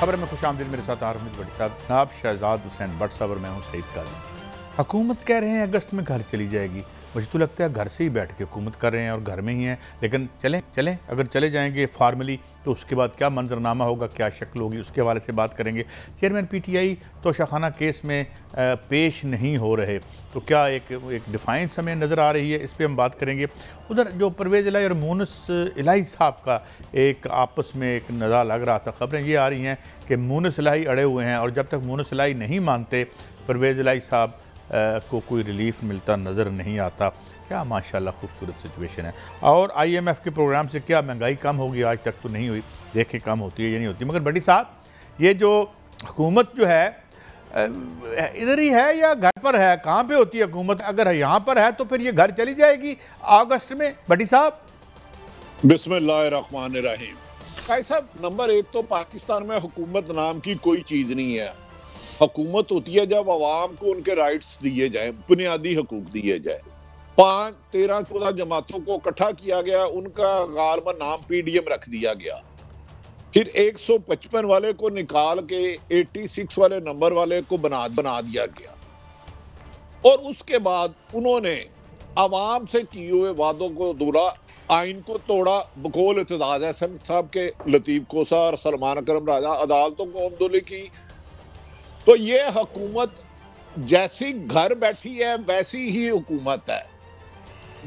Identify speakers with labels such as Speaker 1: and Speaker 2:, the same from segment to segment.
Speaker 1: खबर में खुशामदीद, मेरे साथ आरमिद भट्ट साहब, जनाब शहजाद हुसैन भट्ट साहब और मैं हूँ सईद काजी। हुकूमत कह रहे हैं अगस्त में घर चली जाएगी। मुझे तो लगता है घर से ही बैठ के हुकूमत कर रहे हैं और घर में ही हैं। लेकिन चलें अगर चले जाएंगे फार्मली तो उसके बाद क्या मंजरनामा होगा, क्या शक्ल होगी, उसके हवाले से बात करेंगे। चेयरमैन पीटीआई तोशाखाना केस में पेश नहीं हो रहे तो क्या एक डिफाइंस हमें नज़र आ रही है, इस पर हम बात करेंगे। उधर जो परवेज़ इलाही और मूनस इलाही साहब का एक आपस में एक नज़ा लग रहा था, खबरें ये आ रही हैं कि मूनस इलाही अड़े हुए हैं और जब तक मूनस इलाही नहीं मानते परवेज़ इलाही साहब को कोई रिलीफ मिलता नज़र नहीं आता। क्या माशाल्लाह खूबसूरत सिचुएशन है। और IMF के प्रोग्राम से क्या महंगाई कम होगी? आज तक तो नहीं हुई, देखें कम होती है या नहीं होती। मगर भट्टी साहब, ये जो हुकूमत जो है इधर ही है या घर पर है? कहाँ पे होती है हुकूमत? अगर यहाँ पर है तो फिर ये घर चली जाएगी अगस्त में। भट्टी साहब,
Speaker 2: बिस्मिल्लाहिर्रहमानिर्रहीम। भाई साहब, नंबर एक तो पाकिस्तान में हुकूमत नाम की कोई चीज नहीं है। हुकूमत होती है जब अवाम को उनके राइट्स दिए जाए, बुनियादी हकूक दिए जाए। 5, 13, 14 जमातों को इकट्ठा किया गया, उनका गालबा नाम PDM रख दिया गया। फिर 155 वाले को निकाल के 86 वाले नंबर वाले को बना दिया गया। और उसके बाद उन्होंने अवाम से किए हुए वादों को दूरा, आइन को तोड़ा। बकौल इत्तेजाज अहसन साहब के लतीफ कोसा और सलमान करम राजा अदालतों को अमदोली की। तो ये हुकूमत जैसी घर बैठी है वैसी ही हुकूमत है।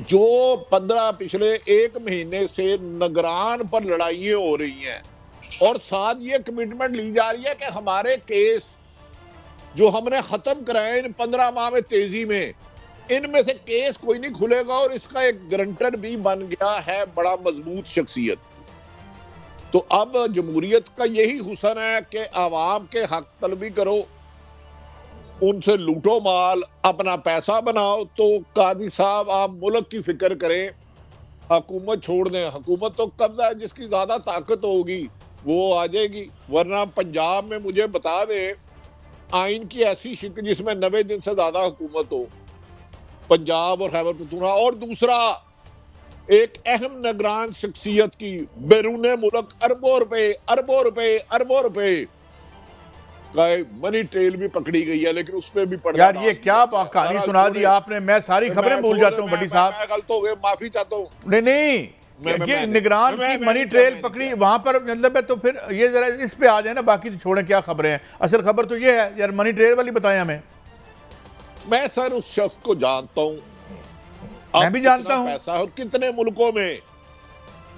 Speaker 2: जो 15 पिछले 1 महीने से निगरान पर लड़ाइयां हो रही हैं और साथ ये कमिटमेंट ली जा रही है कि हमारे केस जो हमने खत्म कराए इन 15 माह में तेजी में, इनमें से केस कोई नहीं खुलेगा। और इसका एक गारंटर भी बन गया है बड़ा मजबूत शख्सियत। तो अब जमहूरियत का यही हुसन है कि आवाम के हक तलबी करो, उनसे लूटो माल, अपना पैसा बनाओ। तो काजी साहब, आप मुल्क की फिक्र करें, हुकूमत छोड़ दें। हुकूमत तो कब्जा है, जिसकी ज्यादा ताकत होगी वो आ जाएगी। वरना पंजाब में मुझे बता दें आइन की ऐसी शिक जिसमें 90 दिन से ज्यादा हुकूमत हो, पंजाब और खैबर पख्तूनख्वा। और दूसरा, एक अहम निगरान शख्सियत की बैरून मुल्क अरबों रुपए का मनी ट्रेल भी पकड़ी गई है, लेकिन उस पर भी पड़
Speaker 1: यार ये क्या कहानी सुना दी आपने। मैं सारी खबरें भूल जाता हूँ भट्टी साहब।
Speaker 2: मैं गलत हो गया, माफी चाहता हूँ।
Speaker 1: नहीं, निगरान की मनी ट्रेल पकड़ी वहां पर, मतलब है। तो फिर ये जरा इस पे आ जाए ना, बाकी तो छोड़ें, क्या खबरें हैं। असल खबर तो ये है यार, मनी ट्रेल वाली बताएं हमें।
Speaker 2: मैं सर उस शख्स को जानता हूँ,
Speaker 1: मैं भी जानता हूँ
Speaker 2: पैसा और कितने मुल्कों में।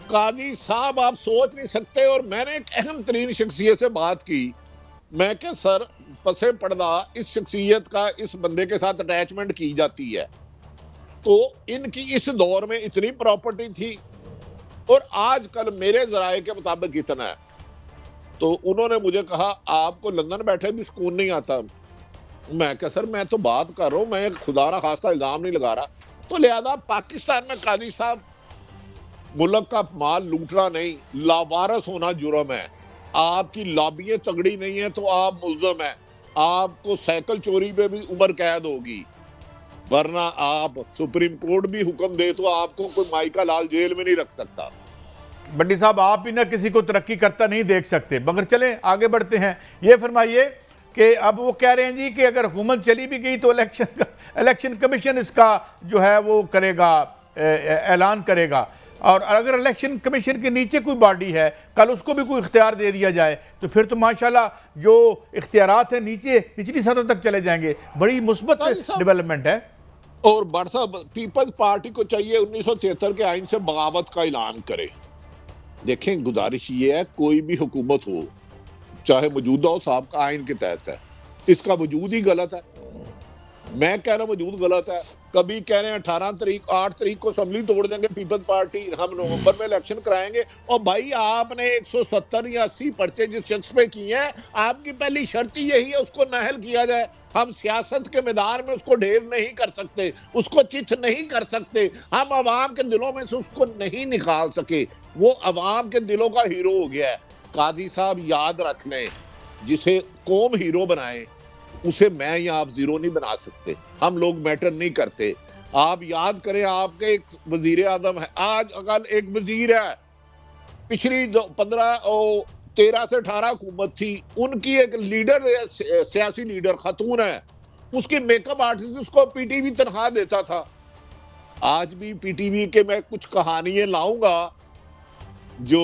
Speaker 2: काजी साहब, आप सोच नहीं सकते। और मैंने एक अहम तरीन शख्सियत से बात की। मैं क्या सर, पसे पर्दा इस शख्सियत का इस बंदे के साथ अटैचमेंट की जाती है। तो इनकी इस दौर में इतनी प्रॉपर्टी थी और आजकल मेरे जराए के मुताबिक इतना है। तो उन्होंने मुझे कहा आपको लंदन बैठे भी सुकून नहीं आता। मैं क्या सर, मैं तो बात कर रहा हूं, मैं खुदा ना खास्ता इल्जाम नहीं लगा रहा। तो लिहाजा पाकिस्तान में काजी साहब मुल्क का माल लूटना नहीं, लावारस होना जुर्म है। आपकी लॉबियां तगड़ी नहीं है तो आप मुल्ज़म है। आपको साइकिल चोरी पे भी उम्र कैद होगी, वरना आप सुप्रीम कोर्ट भी हुक्म दे तो आपको कोई माइका लाल जेल में नहीं रख सकता।
Speaker 1: भट्टी साहब, आप ही ना किसी को तरक्की करता नहीं देख सकते। मगर चलें आगे बढ़ते हैं। ये फरमाइए कि अब वो कह रहे हैं जी कि अगर हुकूमत चली भी गई तो इलेक्शन कमीशन इसका जो है वो करेगा, ऐलान करेगा। और अगर इलेक्शन कमीशन के नीचे कोई बॉडी है, कल उसको भी कोई इख्तियार दे दिया जाए तो फिर तो माशाल्लाह जो इख्तियारात है नीचे निचली सतह तक चले जाएंगे। बड़ी मुस्बत डेवलपमेंट है।
Speaker 2: और बड़ साहब, पीपल्स पार्टी को चाहिए 1973 के आइन से बगावत का ऐलान करे। देखें, गुजारिश ये है, कोई भी हुकूमत हो, चाहे मौजूदा हो, साहब का आइन के तहत है, इसका वजूद ही गलत है। मैं कह रहा हूं वजूद गलत है। कभी कह रहे हैं 8 तारीख को असेंबली तोड़ देंगे पीपल्स पार्टी, हम नवंबर में इलेक्शन कराएंगे। और भाई, आपने 170 या 80 पर्चे जिस शख्स पे किए हैं, आपकी पहली शर्त ही यही है उसको नाअहल किया जाए। हम सियासत के मैदान में उसको ढेर नहीं कर सकते, उसको चित नहीं कर सकते। हम अवाम के दिलों में से उसको नहीं निकाल सके। वो अवाम के दिलों का हीरो हो गया है। काजी साहब, याद रख लें, जिसे कौम हीरो बनाए उसे मैं या आप जीरो नहीं बना सकते। हम लोग मैटर नहीं करते। आप याद करें, आपके एक वजीर आजम है, आज अगर एक वजीर है, पिछली 15 13 से 18 हुकूमत थी, उनकी एक लीडर, सियासी लीडर खातून है, उसकी मेकअप आर्टिस्ट उसको पीटीवी तनख्वाह देता था। आज भी पीटीवी के मैं कुछ कहानियां लाऊंगा जो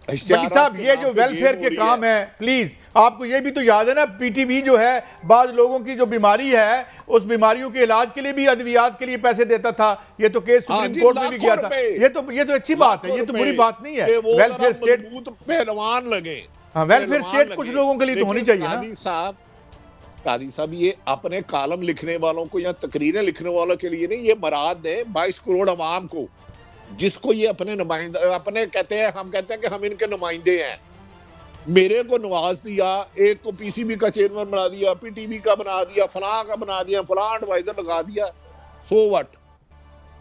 Speaker 1: भट्टी साहब, ये जो वेलफेयर के काम है, प्लीज आपको ये भी तो याद है ना, पीटीवी जो है बाद लोगों की जो बीमारी है उस बीमारियों के इलाज के लिए भी अद्वियात के लिए पैसे देता था। ये तो केस सुप्रीम कोर्ट में भी गया था। ये तो अच्छी बात है, ये तो बुरी बात नहीं है। वेलफेयर स्टेट
Speaker 2: पहलवान लगे,
Speaker 1: हाँ, वेलफेयर स्टेट कुछ लोगों के लिए तो होनी चाहिए ना।
Speaker 2: कादी साहब, ये अपने कालम लिखने वालों को या तकरीरें लिखने वालों के लिए नहीं, ये मराद है 22 करोड़ अवाम को, जिसको ये अपने नुमाइंदे, अपने कहते हैं, हम कहते हैं कि हम इनके नुमाइंदे हैं। मेरे को नवाज दिया, एक को पीसीबी का चेयरमैन बना दिया, पीटीवी का बना दिया, फलां का बना दिया, फलां एडवाइजर लगा दिया, सो व्हाट।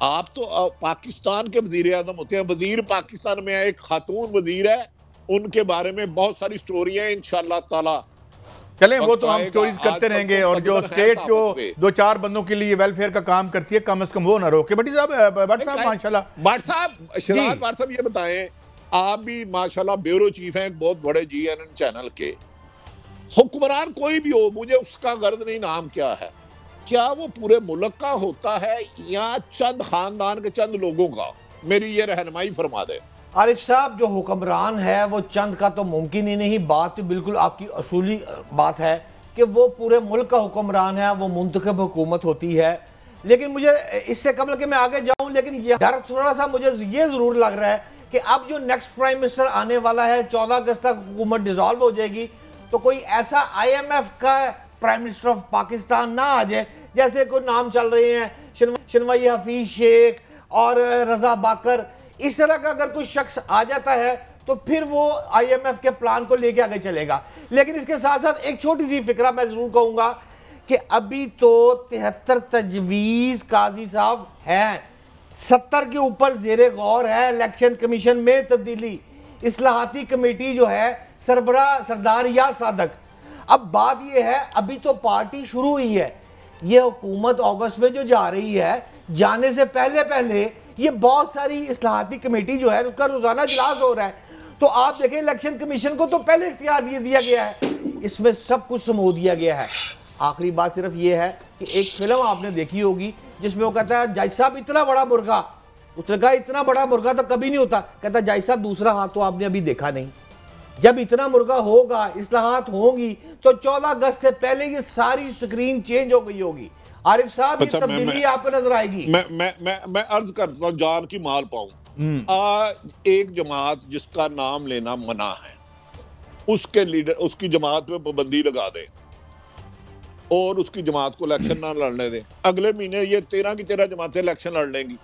Speaker 2: आप तो पाकिस्तान के वजीर आजम होते हैं, वजीर पाकिस्तान में एक खातून वजीर है, उनके बारे में बहुत सारी स्टोरियां इंशाअल्लाह ताला
Speaker 1: चलें, वो तो हम स्टोरीज करते रहेंगे। और जो स्टेट जो 2-4 बंदों के लिए वेलफेयर का काम करती है, कम से कम वो ना रोके। भट्टी साहब माशाल्लाह,
Speaker 2: शहजाद भाट साहब, ये बताएं, आप भी माशाल्लाह ब्यूरो चीफ हैं एक बहुत बड़े GNN चैनल के। हुक्मरान कोई भी हो, मुझे उसका गर्द नहीं नाम क्या है, क्या वो पूरे मुल्क का होता है या चंद खानदान के चंद लोगों का? मेरी ये रहनुमाई फरमा दे।
Speaker 3: आरिफ साहब, जो हुक्मरान है वो चंद का तो मुमकिन ही नहीं। बात तो बिल्कुल आपकी असूली बात है कि वो पूरे मुल्क का हुक्मरान है, वो मुंतखब हुकूमत होती है। लेकिन मुझे इससे कबल कि मैं आगे जाऊं, लेकिन ये डर थोड़ा सा मुझे ये जरूर लग रहा है कि अब जो नेक्स्ट प्राइम मिनिस्टर आने वाला है, 14 अगस्त तक हुकूमत डिसॉल्व हो जाएगी, तो कोई ऐसा IMF का प्राइम मिनिस्टर ऑफ पाकिस्तान ना आ जाए, जैसे कोई नाम चल रहे हैं शनवाई हफीज शेख और रजा बाकर, इस तरह का अगर कोई शख्स आ जाता है तो फिर वो IMF के प्लान को लेके आगे चलेगा। लेकिन इसके साथ साथ एक छोटी सी फिक्रा मैं जरूर कहूंगा कि अभी तो 73 तजवीज काजी साहब हैं, 70 के ऊपर जेरे गौर है इलेक्शन कमीशन में तब्दीली, इस्लाहाती कमेटी जो है सरबरा सरदार या सादक। अब बात यह है, अभी तो पार्टी शुरू हुई है, ये हुकूमत अगस्त में जो जा रही है, जाने से पहले पहले ये बहुत सारी इस्लाहाती कमेटी जो है उसका रोजाना इजलास हो रहा है। तो आप देखें, इलेक्शन कमीशन को तो पहले इख्तियार दिया गया है, इसमें सब कुछ समो दिया गया है। आखिरी बात सिर्फ ये है कि एक फिल्म आपने देखी होगी जिसमें वो कहता है, जज साहब इतना बड़ा मुर्गा, उसने कहा इतना बड़ा मुर्गा तो कभी नहीं होता, कहता जज साहब दूसरा हाथ तो आपने अभी देखा नहीं। जब इतना मुर्गा होगा, इस्लाहात होंगी, तो 14 अगस्त से पहले ये सारी स्क्रीन चेंज हो गई होगी। आरिफ साहब, ये तब्दीली आपको नजर आएगी।
Speaker 2: मैं अर्ज करता हूं, जान की माल पाऊं। एक जमात जिसका नाम लेना मना है, उसके लीडर, उसकी जमात पे पाबंदी लगा दे और उसकी जमात को इलेक्शन ना लड़ने दे। अगले महीने ये 13 की 13 जमातें इलेक्शन लड़ लेंगी।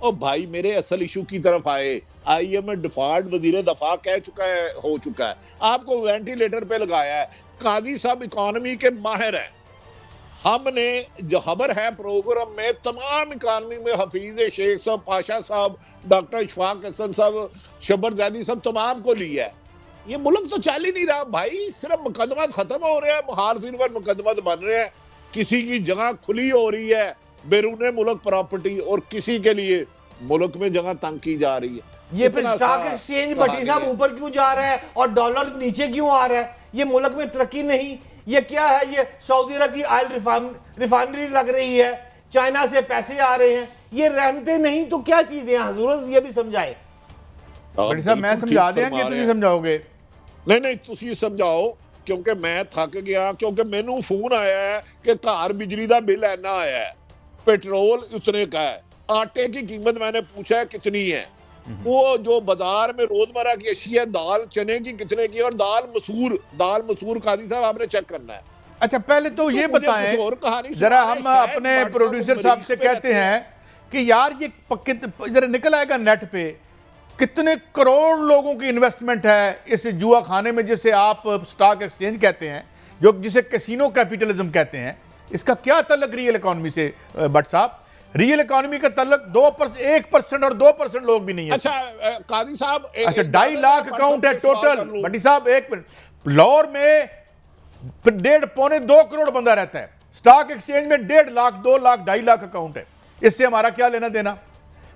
Speaker 2: और भाई मेरे असल इशू की तरफ आए। IMF डिफॉल्ट वजीर दफा कह चुका है, हो चुका है, आपको वेंटिलेटर पे लगाया है। काजी साहब इकोनॉमी के माहिर हैं। हमने जो खबर है प्रोग्राम में, तमाम इकानमी में हफीज शेख साहब, पाशा साहब, डॉक्टर इशफाक हसन साहब, शबर जैदी साहब, तमाम को लिया है। ये मुल्क तो चल ही नहीं रहा भाई, सिर्फ मुकदमा खत्म हो रहे हैं, मुखालफिन पर मुकदमा बन रहे हैं, किसी की जगह खुली हो रही है बैरून मुल्क प्रॉपर्टी, और किसी के लिए मुल्क में जगह तंग की जा रही है।
Speaker 3: ये फिर स्टॉक एक्सचेंज भट्टी साहब ऊपर क्यों जा रहा है और डॉलर नीचे क्यों आ रहा है? ये मुल्क में तरक्की नहीं, ये क्या है? ये सऊदी अरब की ऑयल रिफाइनरी लग रही है, चाइना से पैसे आ रहे हैं, ये रहमते नहीं तो क्या चीजें हैं? हजूरत ये भी समझाए।
Speaker 1: भट्टी साहब मैं समझा दें कि तुम समझाओगे?
Speaker 2: नहीं तुम समझाओ, क्योंकि मैं थक गया, क्योंकि मैनू फोन आया है कि घर बिजली का बिल इतना आया है, पेट्रोल उतने का है, आटे की कीमत मैंने पूछा है कितनी है, वो जो बाजार में रोजमर्रा की अशिया, दाल चने की कितने की, और दाल मसूर काजी साहब आपने चेक करना है।
Speaker 1: अच्छा पहले तो ये बताएं जरा, हम अपने प्रोड्यूसर साहब से कहते हैं कि यार ये जरा निकल आएगा नेट पे, कितने करोड़ लोगों की इन्वेस्टमेंट है इस जुआ खाने में जिसे आप स्टॉक एक्सचेंज कहते हैं, जो जिसे कैसीनो कैपिटलिज्म कहते हैं। इसका क्या तल्लक रियल इकोनॉमी से भट्ट साहब? रियल इकोनॉमी का तल्लक 1% और 2% लोग भी नहीं है।
Speaker 2: अच्छा काजी साहब,
Speaker 1: अच्छा 2.5 लाख अकाउंट है टोटल। भट्टी साहब एक मिनट, लाहौर में 1.5-2 करोड़ बंदा रहता है, स्टॉक एक्सचेंज में 1.5 लाख 2 लाख 2.5 लाख अकाउंट है। इससे हमारा क्या लेना देना?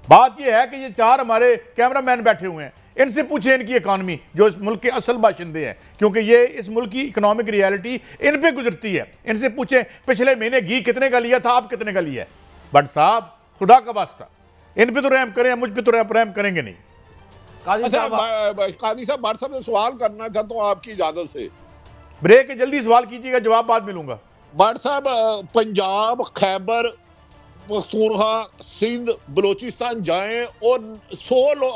Speaker 1: बात यह है कि ये 4 हमारे कैमरामैन बैठे हुए हैं, इनसे पूछे इनकी इकॉनमी, जो इस मुल्क के असल बाशिंदे हैं, क्योंकि ये इस मुल्क की इकोनॉमिक रियलिटी इन पे गुजरती है। इनसे पूछे पिछले महीने घी कितने का लिया था, आप कितने का लिया है। बट साहब खुदा का वास्ता इन पे तो रहम करें, मुझ पे तो रहम करेंगे नहीं।
Speaker 2: कादी साहब भट्ट साहब से सवाल करना चाहता हूँ आपकी इजाजत से।
Speaker 1: ब्रेक है, जल्दी सवाल कीजिएगा, जवाब बाद मिलूंगा।
Speaker 2: भट्ट साहब, पंजाब, खैबर पख्तूनख्वा, सिंध, बलोचिस्तान जाएं और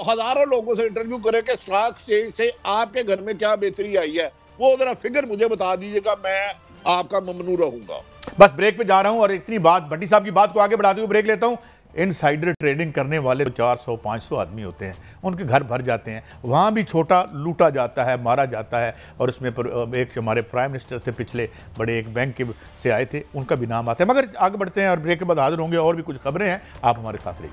Speaker 2: हजारों लोगों से इंटरव्यू करें कि स्टॉक एक्सचेंज से आपके घर में क्या बेहतरी आई है, वो जरा फिगर मुझे बता दीजिएगा, मैं आपका ममनू रहूंगा।
Speaker 1: बस ब्रेक पे जा रहा हूं और इतनी बात भट्टी साहब की बात को आगे बढ़ाते हुए ब्रेक लेता हूं। इनसाइडर ट्रेडिंग करने वाले 400-500 आदमी होते हैं, उनके घर भर जाते हैं, वहाँ भी छोटा लूटा जाता है, मारा जाता है। और उसमें एक हमारे प्राइम मिनिस्टर थे पिछले, बड़े एक बैंक के से आए थे, उनका भी नाम आता है। मगर आगे बढ़ते हैं और ब्रेक के बाद हाजिर होंगे, और भी कुछ खबरें हैं, आप हमारे साथ रहिए।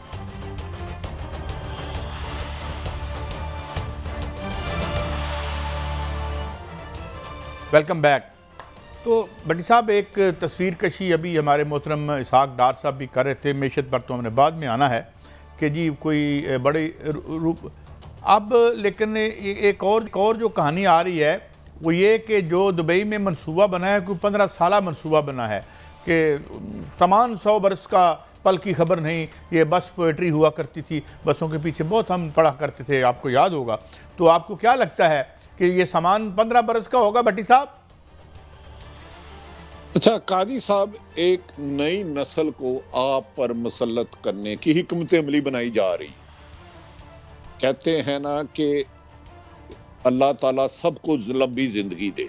Speaker 1: Welcome back. तो भट्टी साहब, एक तस्वीर कशी अभी हमारे मोहतरम इसहाक डार साहब भी कर रहे थे, मैशत पर तो हमने बाद में आना है कि जी कोई बड़ी रूप अब, लेकिन एक और जो कहानी आ रही है वो ये कि जो दुबई में मनसूबा बना है, कोई 15 साल मनसूबा बना है कि तमाम 100 बरस का पल की खबर नहीं, ये बस पोइट्री हुआ करती थी, बसों के पीछे बहुत हम पढ़ा करते थे, आपको याद होगा। तो आपको क्या लगता है कि ये सामान 15 बरस का होगा भट्टी साहब?
Speaker 2: अच्छा कादी साहब, एक नई नस्ल को आप पर मुसल्लत करने की हिकमत अमली बनाई जा रही। कहते हैं ना कि अल्लाह ताला सबको लंबी जिंदगी दे।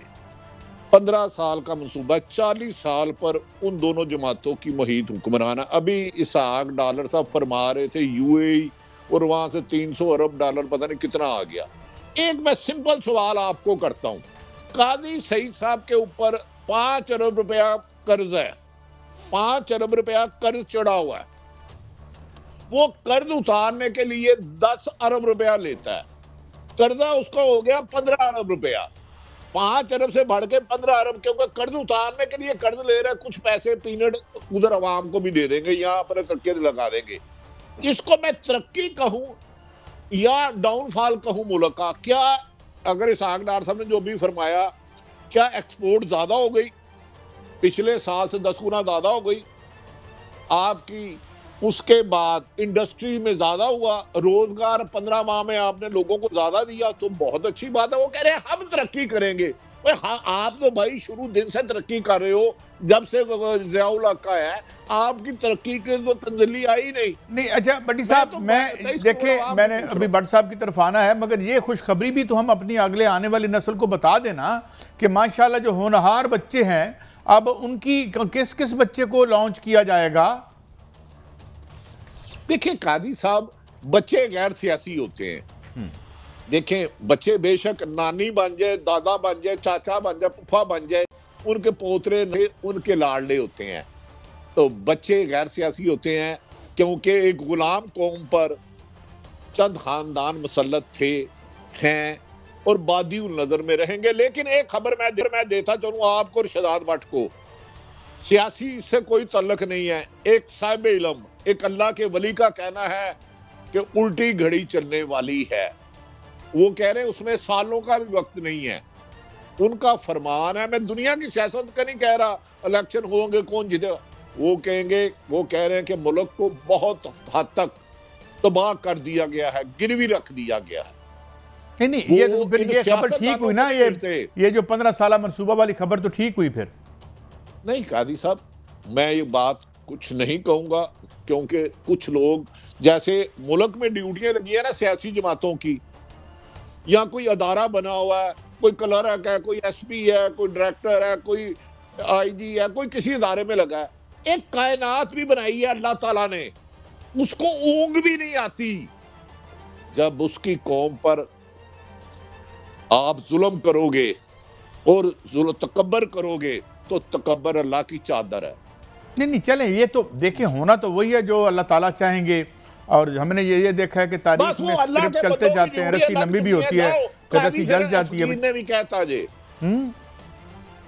Speaker 2: 15 साल का मंसूबा, 40 साल पर उन दोनों जमातों की मुहित हुक्मरान। अभी इसहाक डार साहब फरमा रहे थे यूएई, और वहां से 300 अरब डॉलर पता नहीं कितना आ गया। एक मैं सिंपल सवाल आपको करता हूं, काजी सईद साहब के ऊपर 5 अरब रुपया कर्ज है, 5 अरब रुपया कर्ज चढ़ा हुआ है। वो कर्ज उतारने के लिए 10 अरब रुपया लेता है, कर्जा उसका हो गया 15 अरब रुपया। 5 अरब से बढ़ के 15 अरब, क्योंकि कर्ज उतारने के लिए कर्ज ले रहा है, कुछ पैसे पीनट उधर अवाम को भी दे देंगे, यहाँ अपने तक्के लगा देंगे। इसको मैं तरक्की कहूं या डाउनफॉल कहूं मुल्क का? क्या अगर इसहाक डार साहब ने जो भी फरमाया, क्या एक्सपोर्ट ज्यादा हो गई? पिछले साल से 10 गुना ज्यादा हो गई आपकी। उसके बाद इंडस्ट्री में ज्यादा हुआ, रोजगार 15 माह में आपने लोगों को ज्यादा दिया, तो बहुत अच्छी बात है। वो कह रहे हैं हम तरक्की करेंगे। हाँ, आप तो भाई शुरू दिन से तरक्की कर रहे हो, जब से ज़ियाउल हक का है, आपकी तरक्की की तो तंजली आई नहीं।
Speaker 1: अच्छा भट्टी साहब, मैं देखे मैंने अभी भट्ट साहब की तरफ आना है, मगर ये खुशखबरी भी तो हम अपनी अगले आने वाली नस्ल को बता देना कि माशाल्लाह जो होनहार बच्चे हैं, अब उनकी किस किस बच्चे को लॉन्च किया जाएगा?
Speaker 2: देखिए कादी साहब, बच्चे गैर सियासी होते हैं। देखें, बच्चे बेशक नानी बन जाए, दादा बन जाए, चाचा बन जाए, फूफा बन जाए, उनके पोतरे उनके लाडले होते हैं। तो बच्चे गैर सियासी होते हैं, क्योंकि एक गुलाम कौम पर चंद खानदान मुसल्लत थे, हैं और बादी उल नजर में रहेंगे। लेकिन एक खबर मैं देता चलूं आपको और शहजाद भट्ट को, सियासी से कोई तल्लक नहीं है। एक साहिब इल्म, एक अल्लाह के वली का कहना है कि उल्टी घड़ी चलने वाली है। वो कह रहे हैं उसमें सालों का भी वक्त नहीं है, उनका फरमान है। मैं दुनिया की सियासत का नहीं कह रहा, इलेक्शन होंगे कौन जीतेगा, वो कहेंगे, वो कह रहे हैं कि मुल्क को बहुत हद तक तबाह कर दिया गया है, गिरवी रख दिया गया है।
Speaker 1: नहीं, ये तो फिर ये खबर ठीक हुई ना, ये जो 15 साल मनसूबा वाली खबर तो ठीक हुई फिर?
Speaker 2: नहीं कादी साहब, मैं ये बात कुछ नहीं कहूंगा, क्योंकि कुछ लोग, जैसे मुल्क में ड्यूटियां लगी है ना सियासी जमातों की, या कोई अदारा बना हुआ है, कोई क्लर्क है, कोई एसपी है, कोई डायरेक्टर है, कोई आईजी है, कोई किसी अदारे में लगा है। एक कायनात भी बनाई है अल्लाह ताला ने, उसको ऊंग भी नहीं आती। जब उसकी कौम पर आप जुल्म करोगे और तकब्बर करोगे, तो तकब्बर अल्लाह की चादर है।
Speaker 1: नहीं, चलें, ये तो देखिए होना तो वही है जो अल्लाह ताला चाहेंगे। और हमने ये देखा है कि तारीख में स्क्रिप्ट चलते जाते हैं, रस्सी लंबी भी होती है तो रस्सी जल जाती है।
Speaker 2: नहीं कहता जे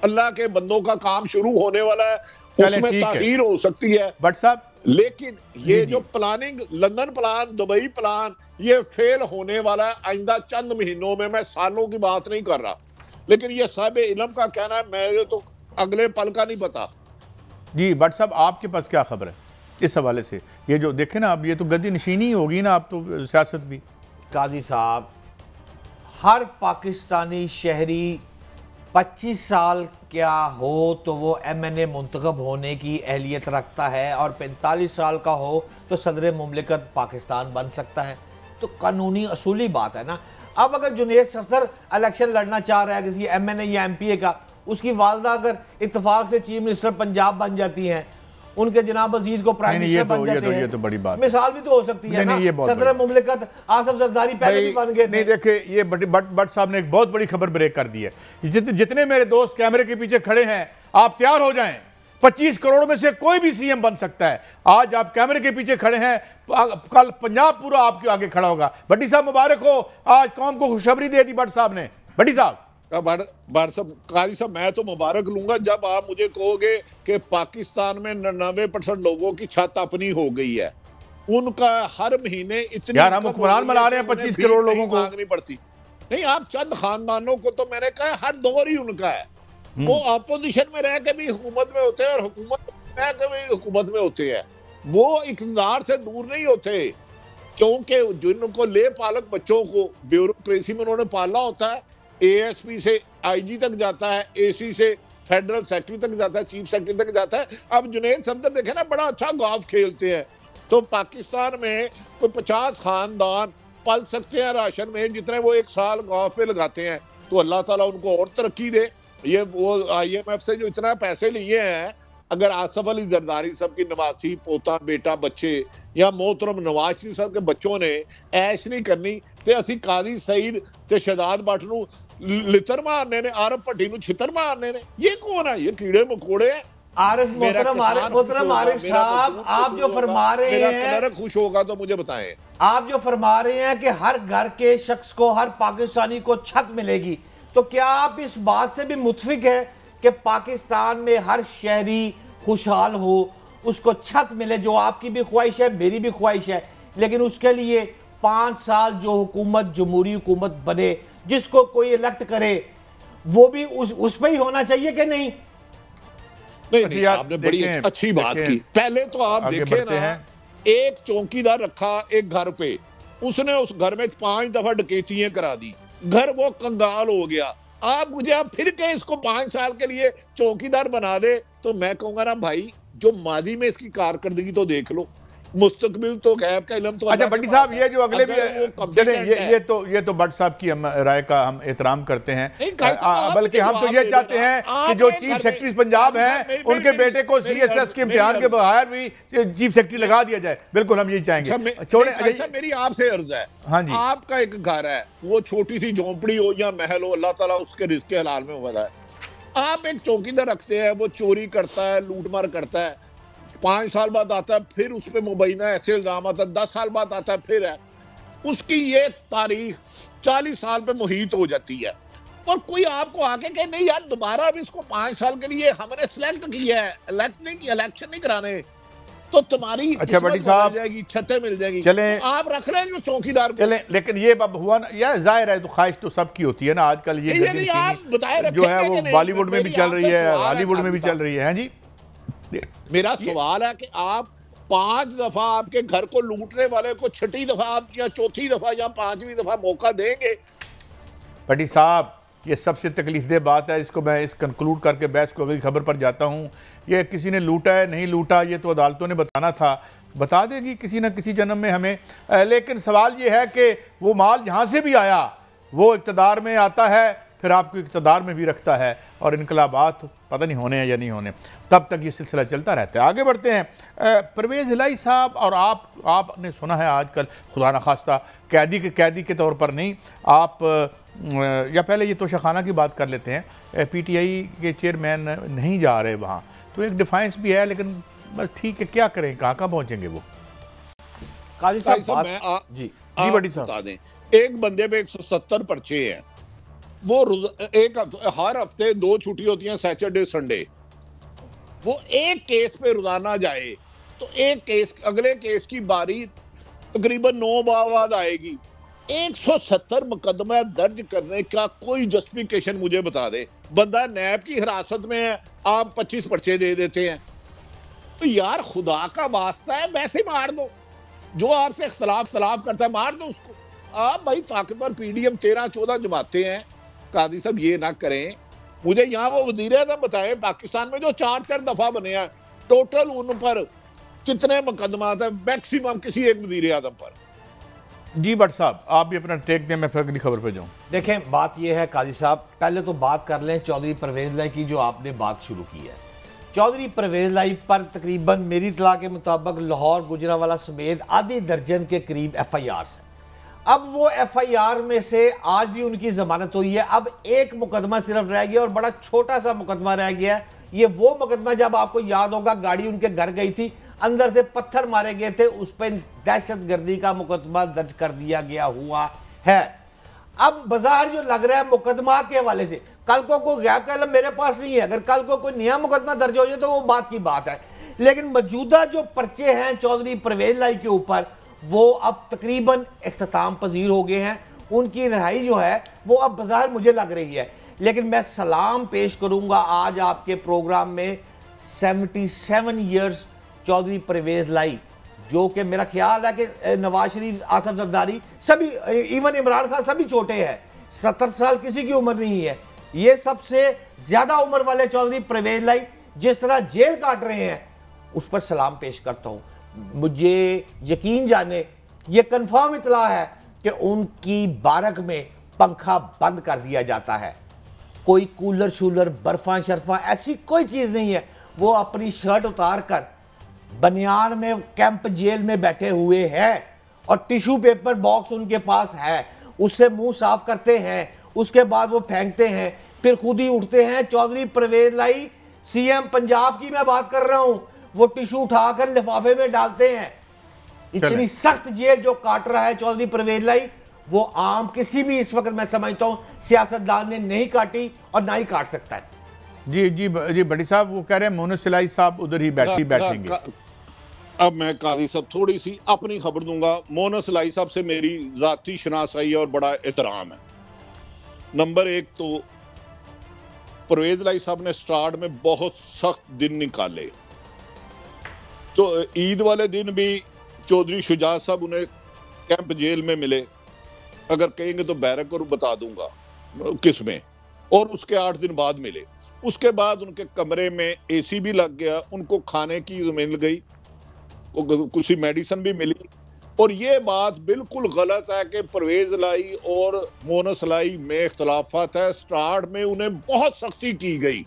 Speaker 2: अल्लाह के बंदों का काम शुरू होने वाला है, उसमें ताखीर हो सकती है।
Speaker 1: भट्ट साहब,
Speaker 2: लेकिन ये जो planning, London plan, Dubai plan, ये फेल होने वाला है आइंदा चंद महीनों में। मैं सालों की बात नहीं कर रहा, लेकिन ये साहिब इल्म का कहना है, मैं तो अगले पल का नहीं पता।
Speaker 1: जी भट्ट साहब, आपके पास क्या खबर है इस हवाले से? ये जो देखे ना, अब ये तो गद्दी नशीनी होगी ना, अब तो सियासत भी।
Speaker 3: काजी साहब, हर पाकिस्तानी शहरी 25 साल क्या हो तो वो MNA मुंतखब होने की अहलियत रखता है, और 45 साल का हो तो सदर मुमलिकत पाकिस्तान बन सकता है। तो कानूनी असूली बात है ना। अब अगर जुनेद सफदर इलेक्शन लड़ना चाह रहा है किसी MNA या MPA का, उसकी वालदा अगर इत्तेफाक से चीफ मिनिस्टर पंजाब बन जाती हैं, उनके जनाब अजीज को प्राइम मिनिस्टर बन जाते हैं,
Speaker 1: ये तो बड़ी बात,
Speaker 3: मिसाल भी तो हो सकती है ना। सदर मुमलिकत आसफ जरदारी पहले भी बन गए थे।
Speaker 1: नहीं देखे, ये भट्ट साहब ने एक बहुत बड़ी खबर ब्रेक कर दी है। जितने मेरे दोस्त कैमरे के पीछे खड़े हैं, आप तैयार हो जाएं, 25 करोड़ में से कोई भी CM बन सकता है। आज आप कैमरे के पीछे खड़े हैं, कल पंजाब पूरा आपके आगे खड़ा होगा। भट्टी साहब मुबारक हो, आज कौम को खुशखबरी दे दी भट्ट साहब ने। भट्टी साहब,
Speaker 2: काजी साहब, मैं तो मुबारक लूंगा जब आप मुझे कहोगे कि पाकिस्तान में 99% लोगों की छत अपनी हो गई है। उनका हर महीने इतनी,
Speaker 1: यार हम हुक्मरान बना रहे हैं 25 करोड़ लोगों को,
Speaker 2: मांगनी पड़ती नहीं। आप चंद खानदानों को, तो मैंने कहा हर दौर ही उनका है। वो अपोजिशन में रह के भी हुकूमत में होते हैं और हुकूमत में रह के भी हुकूमत में होते हैं। वो इक़्तिदार से दूर नहीं होते, क्योंकि जिनको ले पालक बच्चों को ब्यूरोक्रेसी में उन्होंने पाला होता है। ASP से IG तक जाता है, AC से फेडरल सेक्रेटरी तक जाता है, चीफ सेक्रेटरी तक जाता है। अब जुनेद सफदर देखे ना, बड़ा अच्छा गोल्फ खेलते हैं। तो पाकिस्तान में कोई 50 खानदान पल सकते हैं राशन में, जितने वो एक साल गोल्फ पे लगाते हैं। तो अल्लाह ताला उनको और तरक्की दे। ये वो IMF से जो इतना पैसे लिए हैं, अगर आसफ अली जरदारी साहब की नवासी पोता बेटा बच्चे या मोहतरम नवाज शरीफ साहब के बच्चों ने ऐश नहीं करनी, ते असी काजी सईद ते शहजाद भट्ट नूं लितर मारने ने, आरफ भट्टी नूं छितर मारने ने। ये कौन है? ये कीड़े मकोड़े हैं।
Speaker 3: मोहतरम आरिफ साहब, आप जो फरमा रहे हैं,
Speaker 2: खुश होगा तो मुझे बताएं।
Speaker 3: आप जो फरमा रहे हैं कि हर घर के शख्स को, हर पाकिस्तानी को छत मिलेगी, तो क्या आप इस बात से भी मुत्फिक है कि पाकिस्तान में हर शहरी खुशहाल हो, उसको छत मिले, जो आपकी भी ख्वाहिश है, मेरी भी ख्वाहिश है। लेकिन उसके लिए 5 साल जो हुकूमत, जमहूरी हुकूमत बने, जिसको कोई इलेक्ट करे, वो भी उस पे ही होना चाहिए कि नहीं?
Speaker 2: नहीं, आपने बड़ी अच्छी बात की। पहले तो आप देखें ना, एक चौकीदार रखा एक घर पे, उसने उस घर में 5 दफा डकैतियां करा दी, घर वो कंगाल हो गया। आप मुझे आप फिर के इसको 5 साल के लिए चौकीदार बना दे, तो मैं कहूंगा ना भाई, जो माजी में इसकी कारकर्दगी तो देख लो, मुस्तकबिल तो गैब का इल्म तो।
Speaker 1: अच्छा भट्टी साहब, ये जो अगले भी ये तो भट्ट साहब की राय का हम एहतराम करते हैं, बल्कि हम तो ये चाहते हैं कि जो चीफ सेक्रेटरी पंजाब हैं, उनके बेटे को CSS के इम्तिहान के बगैर भी चीफ सेक्रेटरी लगा दिया जाए। बिल्कुल हम ये चाहेंगे।
Speaker 2: अच्छा, मेरी आपसे अर्ज है,
Speaker 1: हाँ जी,
Speaker 2: आपका एक घर है, वो छोटी सी झोंपड़ी हो या महल हो, अल्लाह ताला उसके रिज़्क़ के हलाल में बताए। आप एक चौकीदार रखते हैं, वो चोरी करता है, लूटमार करता है, 5 साल बाद आता है, फिर उस पर मुबैना ऐसे इल्जाम आता है, 10 साल बाद आता है, फिर है उसकी ये तारीख 40 साल पे मुहित हो जाती है। और कोई आपको आके कहे नहीं यार, दोबारा अब इसको 5 साल के लिए हमने सिलेक्ट किया है, इलेक्ट नहीं किया, इलेक्शन नहीं कराने, तो तुम्हारी
Speaker 1: अच्छा भट्टी साहब
Speaker 2: जाएगी, छतें मिल जाएगी।
Speaker 1: चले,
Speaker 2: तो आप रख रहे हैं चौकीदार को।
Speaker 1: चले, लेकिन ये अब हुआ ना, यार जाहिर है, तो ख्वाहिश तो सबकी होती है ना। आजकल ये जो है वो बॉलीवुड में भी चल रही है, हॉलीवुड में भी चल रही है। जी,
Speaker 2: मेरा सवाल है कि आप 5 दफा आपके घर को लूटने वाले को 6ठी दफा आप या 4थी दफा या 5वीं दफा मौका देंगे?
Speaker 1: भट्टी साहब, ये सबसे तकलीफदेह बात है। इसको मैं इस कंक्लूड करके बहस को अगली खबर पर जाता हूँ। ये किसी ने लूटा है नहीं लूटा, ये तो अदालतों ने बताना था, बता देगी किसी न किसी जन्म में हमें। लेकिन सवाल ये है कि वो माल जहाँ से भी आया, वो इक़्तिदार में आता है, फिर आपको इक़्तिदार में भी रखता है, और इनकलाबात पता नहीं होने हैं या नहीं होने, तब तक ये सिलसिला चलता रहता है। आगे बढ़ते हैं। परवेज़ इलाही साहब, और आपने सुना है आजकल, खुदा न खास्ता कैदी के तौर पर नहीं, आप या पहले ये तोशाखाना की बात कर लेते हैं। PTI के चेयरमैन नहीं जा रहे वहाँ, तो एक डिफाइंस भी है, लेकिन बस ठीक है, क्या करें, कहाँ पहुँचेंगे वो?
Speaker 3: काजी साहब
Speaker 2: जी बड़ी बता दें, एक बंदे पे 170 पर्चे हैं, वो हर हफ्ते 2 छुट्टी होती हैं, सैटरडे संडे, वो एक केस पे रोजाना जाए तो एक केस, अगले केस की बारी तकरीबन 9 माह बाद आएगी। 170 मुकदमा दर्ज करने का कोई जस्टिफिकेशन मुझे बता दे। बंदा नैब की हिरासत में है, आप 25 पर्चे दे देते हैं। तो यार खुदा का वास्ता है, वैसे मार दो। जो आपसे इख्तलाफ करता है मार दो उसको। आप भाई ताकतवर पीडीएम 13-14 जमाते हैं, कादी साहब ये ना करें। मुझे यहाँ वो वजीर आज़म बताए पाकिस्तान में जो 4 दफा बने हैं, टोटल उन पर कितने मुकदमा है मैक्सिमम किसी एक वजीर आज़म पर।
Speaker 1: जी भट्ट साहब आप भी अपना टेक दें, मैं फिर अगली खबर पे जाऊँ।
Speaker 3: देखें बात यह है काजी साहब, पहले तो बात कर लें चौधरी परवेज लाई की, जो आपने बात शुरू की है। चौधरी परवेज लाई पर तकरीबन मेरी इत्तला के मुताबिक लाहौर गुजरांवाला समेत आधी दर्जन के करीब FIRs हैं। अब वो FIR में से आज भी उनकी जमानत हुई है। अब एक मुकदमा सिर्फ रह गया और बड़ा छोटा सा मुकदमा रह गया है। ये वो मुकदमा, जब आपको याद होगा गाड़ी उनके घर गई थी, अंदर से पत्थर मारे गए थे, उस पर दहशतगर्दी का मुकदमा दर्ज कर दिया गया हुआ है। अब बाजार जो लग रहा है मुकदमा के हवाले से, कल को कोई गैप का इल्म मेरे पास नहीं है, अगर कल को कोई नया मुकदमा दर्ज हो जाए तो वो बात की बात है। लेकिन मौजूदा जो पर्चे हैं चौधरी परवेज लाई के ऊपर, वो अब तकरीबन इख्तिताम पजीर हो गए हैं। उनकी रिहाई जो है वो अब बाजार मुझे लग रही है। लेकिन मैं सलाम पेश करूंगा आज आपके प्रोग्राम में 77 ईयर्स चौधरी परवेज लाई, जो कि मेरा ख्याल है कि नवाज शरीफ, आसिफ जरदारी, सभी, इवन इमरान खान, सभी छोटे हैं। 70 साल किसी की उम्र नहीं है। ये सबसे ज्यादा उम्र वाले चौधरी परवेज लाई जिस तरह जेल काट रहे हैं, उस पर सलाम पेश करता हूं। मुझे यकीन जाने ये कंफर्म इतला है कि उनकी बारक में पंखा बंद कर दिया जाता है। कोई कूलर शूलर, बर्फा शर्फा, ऐसी कोई चीज नहीं है। वो अपनी शर्ट उतार कर बनियान में कैंप जेल में बैठे हुए हैं और टिश्यू पेपर बॉक्स उनके पास है, उससे मुंह साफ करते हैं, उसके बाद वो फेंकते हैं, फिर खुद ही उठते हैं। चौधरी परवेज लाई CM पंजाब की मैं बात कर रहा हूं, वो टिश्यू उठाकर लिफाफे में डालते हैं। इतनी सख्त जेल जो काट रहा है चौधरी परवेज लाई, वो आम किसी भी इस वक्त मैं समझता हूं सियासतदान ने नहीं काटी और ना ही काट सकता है।
Speaker 1: जी जी जी बड़ी साहब वो कह रहे हैं मोनस सिलाई साहब उधर ही बैठेंगे।
Speaker 2: अब मैं काजी साहब थोड़ी सी अपनी खबर दूंगा। मोनस सिलाई साहब से मेरी जाती शनासाई और बड़ा एहतराम है। नंबर 1 तो परवेज लाई साहब ने स्टार्ट में बहुत सख्त दिन निकाले। तो ईद वाले दिन भी चौधरी शुजात साहब उन्हें कैंप जेल में मिले, अगर कहेंगे तो बैरक और बता दूंगा किस में, और उसके 8 दिन बाद मिले। उसके बाद उनके कमरे में AC भी लग गया, उनको खाने की मिल गई, कुछ मेडिसिन भी मिली। और ये बात बिल्कुल गलत है कि परवेज लाई और मोनस लाई में इख्तलाफात है। स्टार्ट में उन्हें बहुत सख्ती की गई,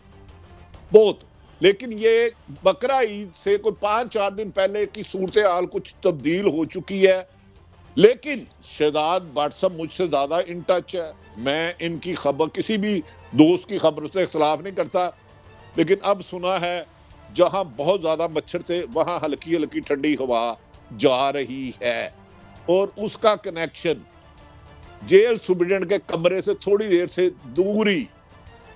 Speaker 2: बहुत, लेकिन ये बकरा ईद से कोई 5-4 दिन पहले की सूरत हाल कुछ तब्दील हो चुकी है। लेकिन शहजाद भट्ट साहब मुझसे ज्यादा इन टच है। मैं इनकी खबर, किसी भी दोस्त की खबर से इख्तलाफ नहीं करता, लेकिन अब सुना है जहां बहुत ज्यादा मच्छर थे वहां हल्की हल्की ठंडी हवा जा रही है, और उसका कनेक्शन जेल सुप्रीडेंट के कमरे से थोड़ी देर से दूर ही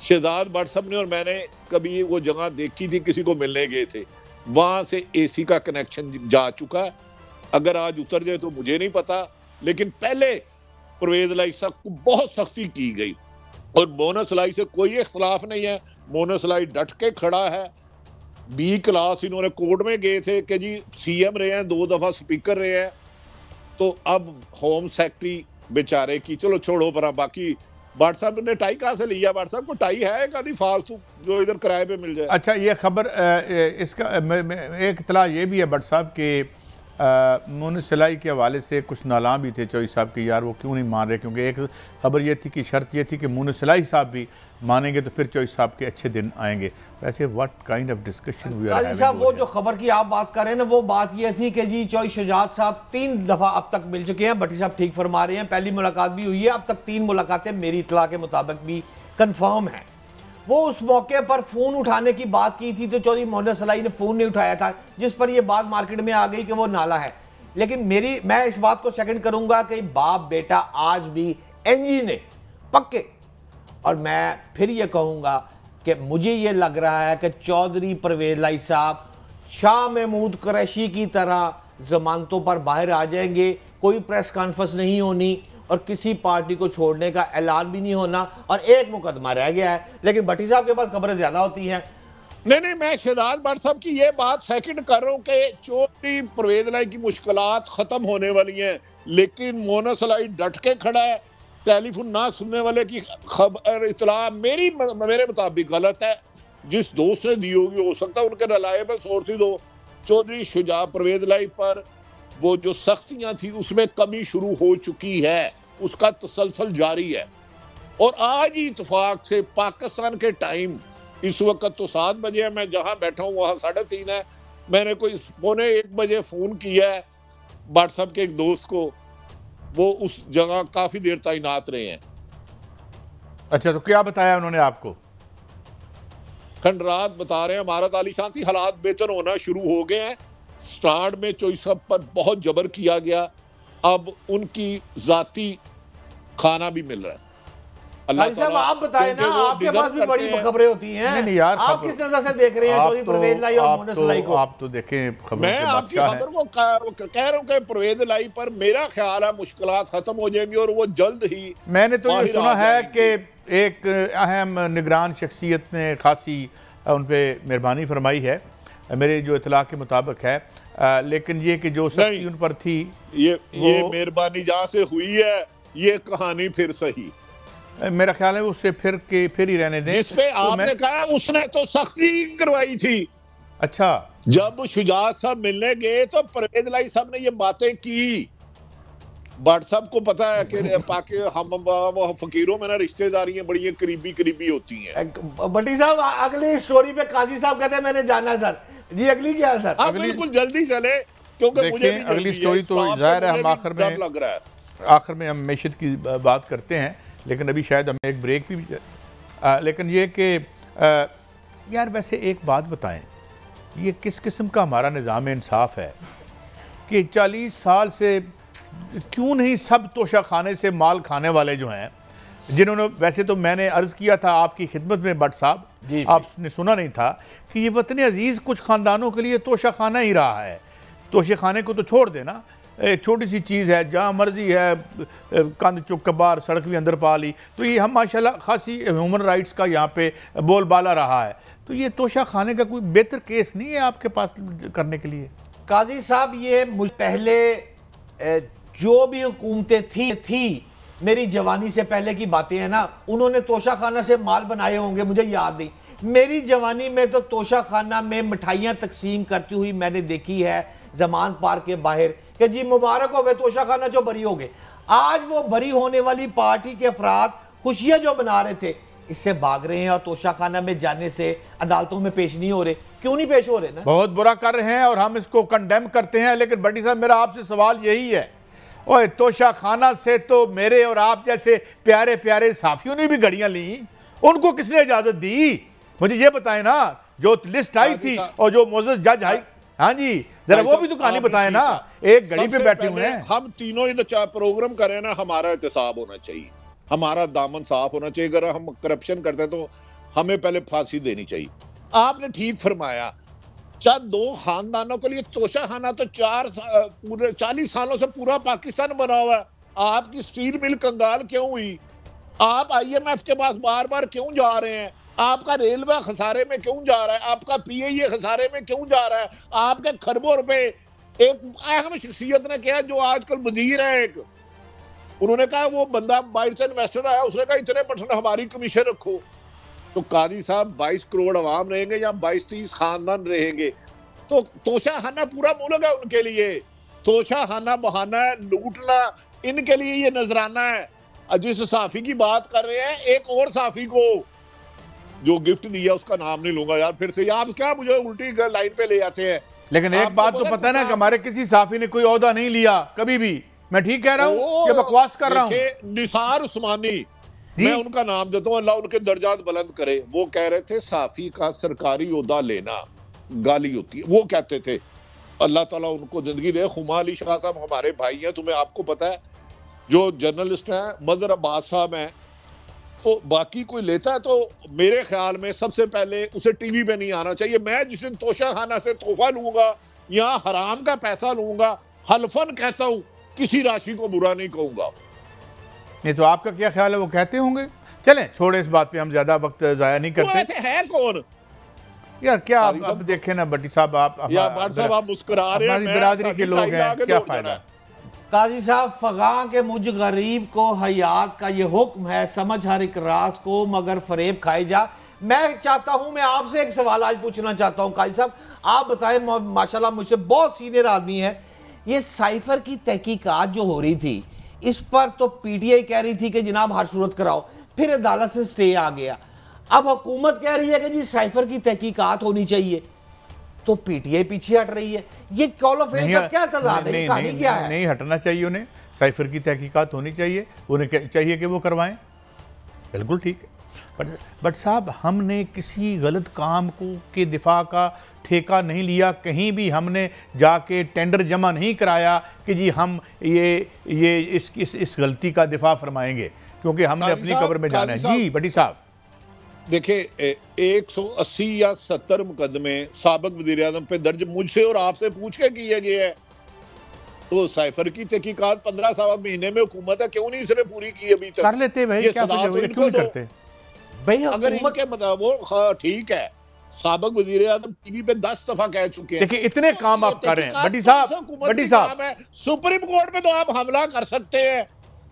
Speaker 2: शहजाद भट्ट साहब ने और मैंने कभी वो जगह देखी थी, किसी को मिलने गए थे, वहां से AC का कनेक्शन जा चुका है। अगर आज उतर जाए तो मुझे नहीं पता, लेकिन पहले परवेज लाई साहब को बहुत सख्ती की गई। और मोनस लाई से कोई इख्तलाफ नहीं है। मोनस लाई डट के खड़ा है। B क्लास इन्होंने कोर्ट में गए थे कि जी CM रहे हैं, 2 दफा स्पीकर रहे हैं, तो अब होम सेक्रेटरी बेचारे की, चलो छोड़ो पर। बाकी भट्ट साहब ने टाई कहाँ से लिया? भट्ट साहब को टाई है कभी फालतू जो इधर किराए पे मिल जाए?
Speaker 1: अच्छा, ये खबर इसका एक इतला ये भी है भट्ट साहब के मोनस सिलाई के हवाले से कुछ नालाम भी थे चौधरी साहब के, यार वो क्यों नहीं मान रहे, क्योंकि एक खबर ये थी कि शर्त ये थी कि मोनस सिलाई साहब भी मानेंगे तो फिर चौधरी साहब के अच्छे दिन आएंगे। वैसे what kind of discussion we are having?
Speaker 3: साहब वो जो खबर की आप बात कर रहे हैं ना, वो बात ये थी कि जी चौधरी शुजात साहब 3 दफा अब तक मिल चुके हैं। भट्टी साहब ठीक फरमा रहे हैं, पहली मुलाकात भी हुई है, अब तक 3 मुलाकातें मेरी इत्तला के मुताबिक भी कंफर्म है। वो उस मौके पर फोन उठाने की बात की थी तो चौधरी मोहम्मद सलाई ने फोन नहीं उठाया था, जिस पर यह बात मार्केट में आ गई कि वो नाला है। लेकिन मैं इस बात को सेकंड करूंगा कि बाप बेटा आज भी एनजी ने पक्के, और मैं फिर ये कहूंगा कि मुझे ये लग रहा है कि चौधरी परवेज लाई साहब शाह महमूद कुरैशी की तरह जमानतों पर बाहर आ जाएंगे, कोई प्रेस कॉन्फ्रेंस नहीं होनी और किसी पार्टी को छोड़ने का ऐलान भी नहीं होना, और एक मुकदमा रह गया है। लेकिन भट्टी साहब के पास खबरें ज्यादा होती हैं।
Speaker 2: नहीं, मैं शहजाद भट्ट साहब की ये बात सेकंड कर रहा हूँ कि चौधरी परवेज लाई की मुश्किलात खत्म होने वाली हैं, लेकिन मोनस लाई डट के खड़ा है। टेलीफोन ना सुनने वाले की खबर इतला मेरे मुताबिक गलत है। जिस दोस्त ने दी होगी, हो सकता है उनके रिलायबल सोर्सेज हो। चौधरी शुजा परवेज लाई पर वो जो सख्तियां थी उसमें कमी शुरू हो चुकी है, उसका तसलसल जारी है। और आज ही इत्तेफाक से पाकिस्तान के टाइम इस वक्त तो 7 बजे है, मैं जहां बैठा हूं वहां 3:30 है। मैंने कोई 1:45 बजे फोन किया है व्हाट्सएप के एक दोस्त को, वो उस जगह काफी देर तैनात रहे हैं।
Speaker 1: अच्छा, तो क्या बताया उन्होंने आपको?
Speaker 2: खंडरात बता रहे हैं हमारा तालिशान थी, हालात बेहतर होना शुरू हो गए हैं। स्टार्ट में चॉइस पर बहुत जबर किया गया, अब उनकी जाती खाना भी मिल रहा है।
Speaker 3: भाई साहब आप बताएं ना, आपके पास भी बड़ी खबरें होती हैं।
Speaker 1: नहीं यार,
Speaker 3: आप किस नजर से देख रहे हैं चौधरी परवेज लाई और मोनस लाई को?
Speaker 1: आप तो देखें खबरों
Speaker 2: मैं आपकी खबर को कह रहा हूं कि परवेज लाई पर मेरा ख्याल है मुश्किलात खत्म हो जाएंगी और वो जल्द ही।
Speaker 1: मैंने तो ये सुना है कि एक अहम निगरान शख्सियत ने खासी उन पर मेहरबानी फरमाई है, मेरे जो इतला के मुताबिक है, लेकिन ये कि जो सख्ती उन पर थी,
Speaker 2: ये मेहरबानी जहाँ से हुई है ये कहानी फिर सही,
Speaker 1: मेरा ख्याल है उससे फिर ही रहने दें।
Speaker 2: जिस पे आपने कहा उसने तो सख्ती करवाई थी।
Speaker 1: अच्छा,
Speaker 2: जब शुजात साहब मिलने गए तो परवेज लाई साहब ने ये बातें की। भट्ट साहब को पता है कि हम फकीरों में ना रिश्तेदारियां बड़ी करीबी होती हैं।
Speaker 3: भट्टी साहब अगली स्टोरी पे काजी साहब कहते हैं मैंने जाना सर जी, अगली क्या है सर?
Speaker 2: अगली बिल्कुल जल्दी चले, क्योंकि मुझे भी
Speaker 1: अगली स्टोरी तो जाहिर है हम आखिर में हम मैशत की बात करते हैं, लेकिन अभी शायद हमें एक ब्रेक भी लेकिन ये कि यार वैसे एक बात बताएं, ये किस किस्म का हमारा निज़ाम इंसाफ है कि 40 साल से क्यों नहीं सब तोशा खाने से माल खाने वाले जो हैं, जिन्होंने वैसे तो मैंने अर्ज़ किया था आपकी खिदमत में भट्ट साहब, आपने सुना नहीं था कि ये वतन अजीज़ कुछ ख़ानदानों के लिए तोशा खाना ही रहा है। तोशे खाने को तो छोड़ देना, एक छोटी सी चीज़ है, जहाँ मर्जी है कंध चुक के बाहर सड़क भी अंदर पा ली, तो ये हम माशाल्लाह खासी ह्यूमन राइट्स का यहाँ पे बोलबाला रहा है। तो ये तोशा खाने का कोई बेहतर केस नहीं है आपके पास करने के लिए?
Speaker 3: काजी साहब, ये पहले जो भी हुकूमतें थी मेरी जवानी से पहले की बातें हैं ना, उन्होंने तोशा खाना से माल बनाए होंगे, मुझे याद नहीं। मेरी जवानी में तो तोशा खाना में मिठाइयाँ तकसीम करती हुई मैंने देखी है जमान पार्क के बाहर कि जी मुबारक हो गए तोशा खाना जो बरी हो गए। आज वो बरी होने वाली पार्टी के अफराद खुशियाँ जो बना रहे थे इससे भाग रहे हैं और तोशा खाना में जाने से अदालतों में पेश नहीं हो रहे। क्यों नहीं पेश हो रहे ना?
Speaker 1: बहुत बुरा कर रहे हैं और हम इसको कंडेम करते हैं, लेकिन भट्टी साहब मेरा आपसे सवाल यही है, ओए तोशा खाना से तो मेरे और आप जैसे प्यारे प्यारे साफियों ने भी घड़ियां ली, उनको किसने इजाजत दी? मुझे ये बताएं ना, जो लिस्ट आई थी और जो मोज़ेस जज आई, हाँ जी जरा वो भी तो कहानी बताएं ना। एक घड़ी पे बैठे हुए हैं
Speaker 2: हम तीनों, ही तो प्रोग्राम करें ना, हमारा एहतसाब होना चाहिए, हमारा दामन साफ होना चाहिए। अगर हम करप्शन करते हैं तो हमें पहले फांसी देनी चाहिए। आपने ठीक फरमाया, 2 खानदानों के लिए तोशा खाना तो 40 सालों से पूरा पाकिस्तान बना हुआ है। आपकी स्टील मिल कंगाल क्यों हुई? आप IMF के पास बार बार क्यों जा रहे हैं? आपका रेलवे खसारे में क्यों जा रहा है? आपका PIA खसारे में क्यों जा रहा है? आपके खरबों रुपए एक अहम शख्सियत ने किया जो आजकल वजीर है एक, उन्होंने कहा वो बंदा बाहर से इन्वेस्टर आया, उसने कहा इतने % हमारी कमीशन रखो। तो कादी साहब 22 करोड़ अवाम रहेंगे या 22-30 खानदान रहेंगे, तो तोशा खाना पूरा मुल्क है उनके लिए। तोशा खाना बहाना है, लूटना इनके लिए ये नजराना है। जिस साफी की बात कर रहे हैं, एक और साफी को जो गिफ्ट दिया उसका नाम नहीं लूंगा यार, फिर से आप क्या मुझे उल्टी लाइन पे ले जाते हैं।
Speaker 1: लेकिन एक बात तो पता है ना कि हमारे किसी साफी ने कोई ओहदा नहीं लिया कभी भी। मैं ठीक कह रहा हूँ या बकवास कर रहा हूँ?
Speaker 2: निसार उस्मानी, मैं उनका नाम देता हूँ, अल्लाह उनके दर्जात बुलंद करे। वो कह रहे थे साफी का सरकारी ओहदा लेना गाली होती है, वो कहते थे। अल्लाह ताला उनको जिंदगी दे। खुमा अली शाह साहब हमारे भाई हैं, तुम्हें आपको पता है, जो जर्नलिस्ट हैं। मदर अब्बास साहब हैं, तो बाकी कोई लेता है तो मेरे ख्याल में सबसे पहले उसे टीवी पे नहीं आना चाहिए। मैं जिस दिन तोशा खाना से तोहफा लूंगा या हराम का पैसा लूंगा, हल्फन कहता हूं, किसी राशि को बुरा नहीं कहूंगा।
Speaker 1: नहीं तो आपका क्या ख्याल है, वो कहते होंगे? चलें छोड़े इस बात पे, हम ज्यादा वक्त जाया नहीं करते।
Speaker 2: ऐसे है कौन
Speaker 1: यार? क्या अब देखें ना भट्टी साहब,
Speaker 2: आप मुस्कुरा रहे हैं,
Speaker 1: हमारी बिरादरी के लोग हैं, क्या फायदा?
Speaker 3: काजी साहब, फगा के मुझ गरीब को हयात का ये हुक्म है, समझ हर एक राज को मगर फरेब खाए जा। मैं चाहता हूं, मैं आपसे एक सवाल आज पूछना चाहता हूं काजी साहब, आप बताएं, माशाल्लाह मुझसे बहुत सीनियर आदमी है, ये साइफर की तहकीकात जो हो रही थी इस पर तो पीटीआई कह रही थी कि जनाब हर सूरत कराओ, फिर अदालत से स्टे आ गया, अब हुकूमत कह रही है कि जी साइफर की तहकीकात होनी चाहिए, तो पीटीआई पीछे हट रही है। ये कॉल ऑफ फेम का क्या तजाद है, कहानी क्या है?
Speaker 1: नहीं हटना चाहिए उन्हें, साइफर की तहकीकात होनी चाहिए, उन्हें चाहिए कि वो करवाएं, बिल्कुल ठीक है। बट साहब, हमने किसी गलत काम को के दिफा का ठेका नहीं लिया, कहीं भी हमने जाके टेंडर जमा नहीं कराया कि जी हम ये इस गलती का दिफा फरमाएंगे, क्योंकि हमने अपनी कब्र में जाना है। जी बटी साहब,
Speaker 2: देखिए 180 या 70 मुकदमे साबिक वज़ीर-ए-आज़म पे दर्ज मुझसे और आपसे पूछ के किए गए हैं, तो साइफर की तहकीकात 15 सवा महीने में हुकूमत है, क्यों नहीं इसने पूरी की अभी तक?
Speaker 1: कर लेते भाई, क्या क्यों नहीं करते
Speaker 2: भाई? अगर इनके मतलब वो ठीक है, साबिक वज़ीर-ए-आज़म टीवी पे 10 दफा कह चुके हैं।
Speaker 1: देखिए इतने काम आप कर रहे हैं बटी साहब,
Speaker 2: सुप्रीम कोर्ट में तो आप हमला कर सकते हैं।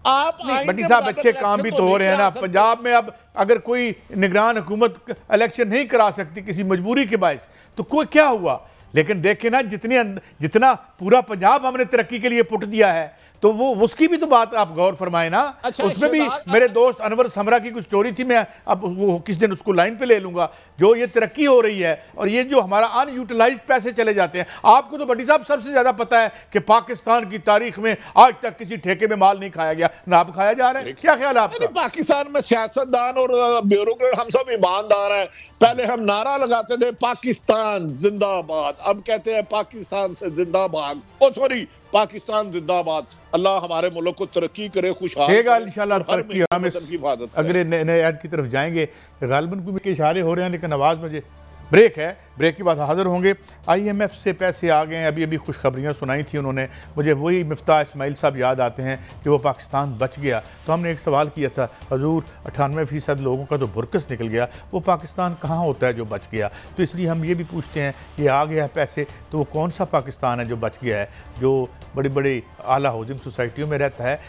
Speaker 2: आप
Speaker 1: नहीं बटी साहब, अच्छे काम भी तो हो रहे हैं ना पंजाब में। अब अगर कोई निगरान हुकूमत इलेक्शन नहीं करा सकती किसी मजबूरी के बायस, तो कोई क्या हुआ? लेकिन देखे ना, जितना पूरा पंजाब हमने तरक्की के लिए पुट दिया है, तो वो उसकी भी तो बात आप गौर फरमाए ना। अच्छा, उसमें भी मेरे दोस्त अनवर समरा की कुछ स्टोरी थी, मैं अब वो किस दिन उसको लाइन पे ले लूंगा। जो ये तरक्की हो रही है और ये जो हमारा अनयूटिलाइज्ड पैसे चले जाते हैं, आपको तो बटी साहब सबसे ज्यादा पता है कि पाकिस्तान की तारीख में आज तक किसी ठेके में माल नहीं खाया गया, ना अब खाया जा रहा है। क्या ख्याल है आपका?
Speaker 2: पाकिस्तान में सियासतदान और ब्यूरोक्रेट हम सब ईमानदार हैं। पहले हम नारा लगाते थे पाकिस्तान जिंदाबाद, अब कहते हैं पाकिस्तान से जिंदाबाद, ओ सॉरी पाकिस्तान जिंदाबाद। अल्लाह हमारे मुल्क को तरक्की करे, खुशहाल
Speaker 1: इंशाल्लाह तरक्की। हम अगले नए ऐड की तरफ जाएंगे। गालिबन कुछ के इशारे हो रहे हैं, लेकिन आवाज़ मुझे ब्रेक है, ब्रेक के बाद हाजिर होंगे। IMF से पैसे आ गए हैं, अभी अभी खुशखबरियाँ सुनाई थी उन्होंने, मुझे वही मिफ्ता इस्माइल साहब याद आते हैं कि वो पाकिस्तान बच गया। तो हमने एक सवाल किया था, हजूर 98% लोगों का तो बुरकस निकल गया, वो पाकिस्तान कहाँ होता है जो बच गया? तो इसलिए हम ये भी पूछते हैं, ये आ गया है पैसे, तो वो कौन सा पाकिस्तान है जो बच गया है, जो बड़ी बड़ी आला हाउसिंग सोसाइटियों में रहता है,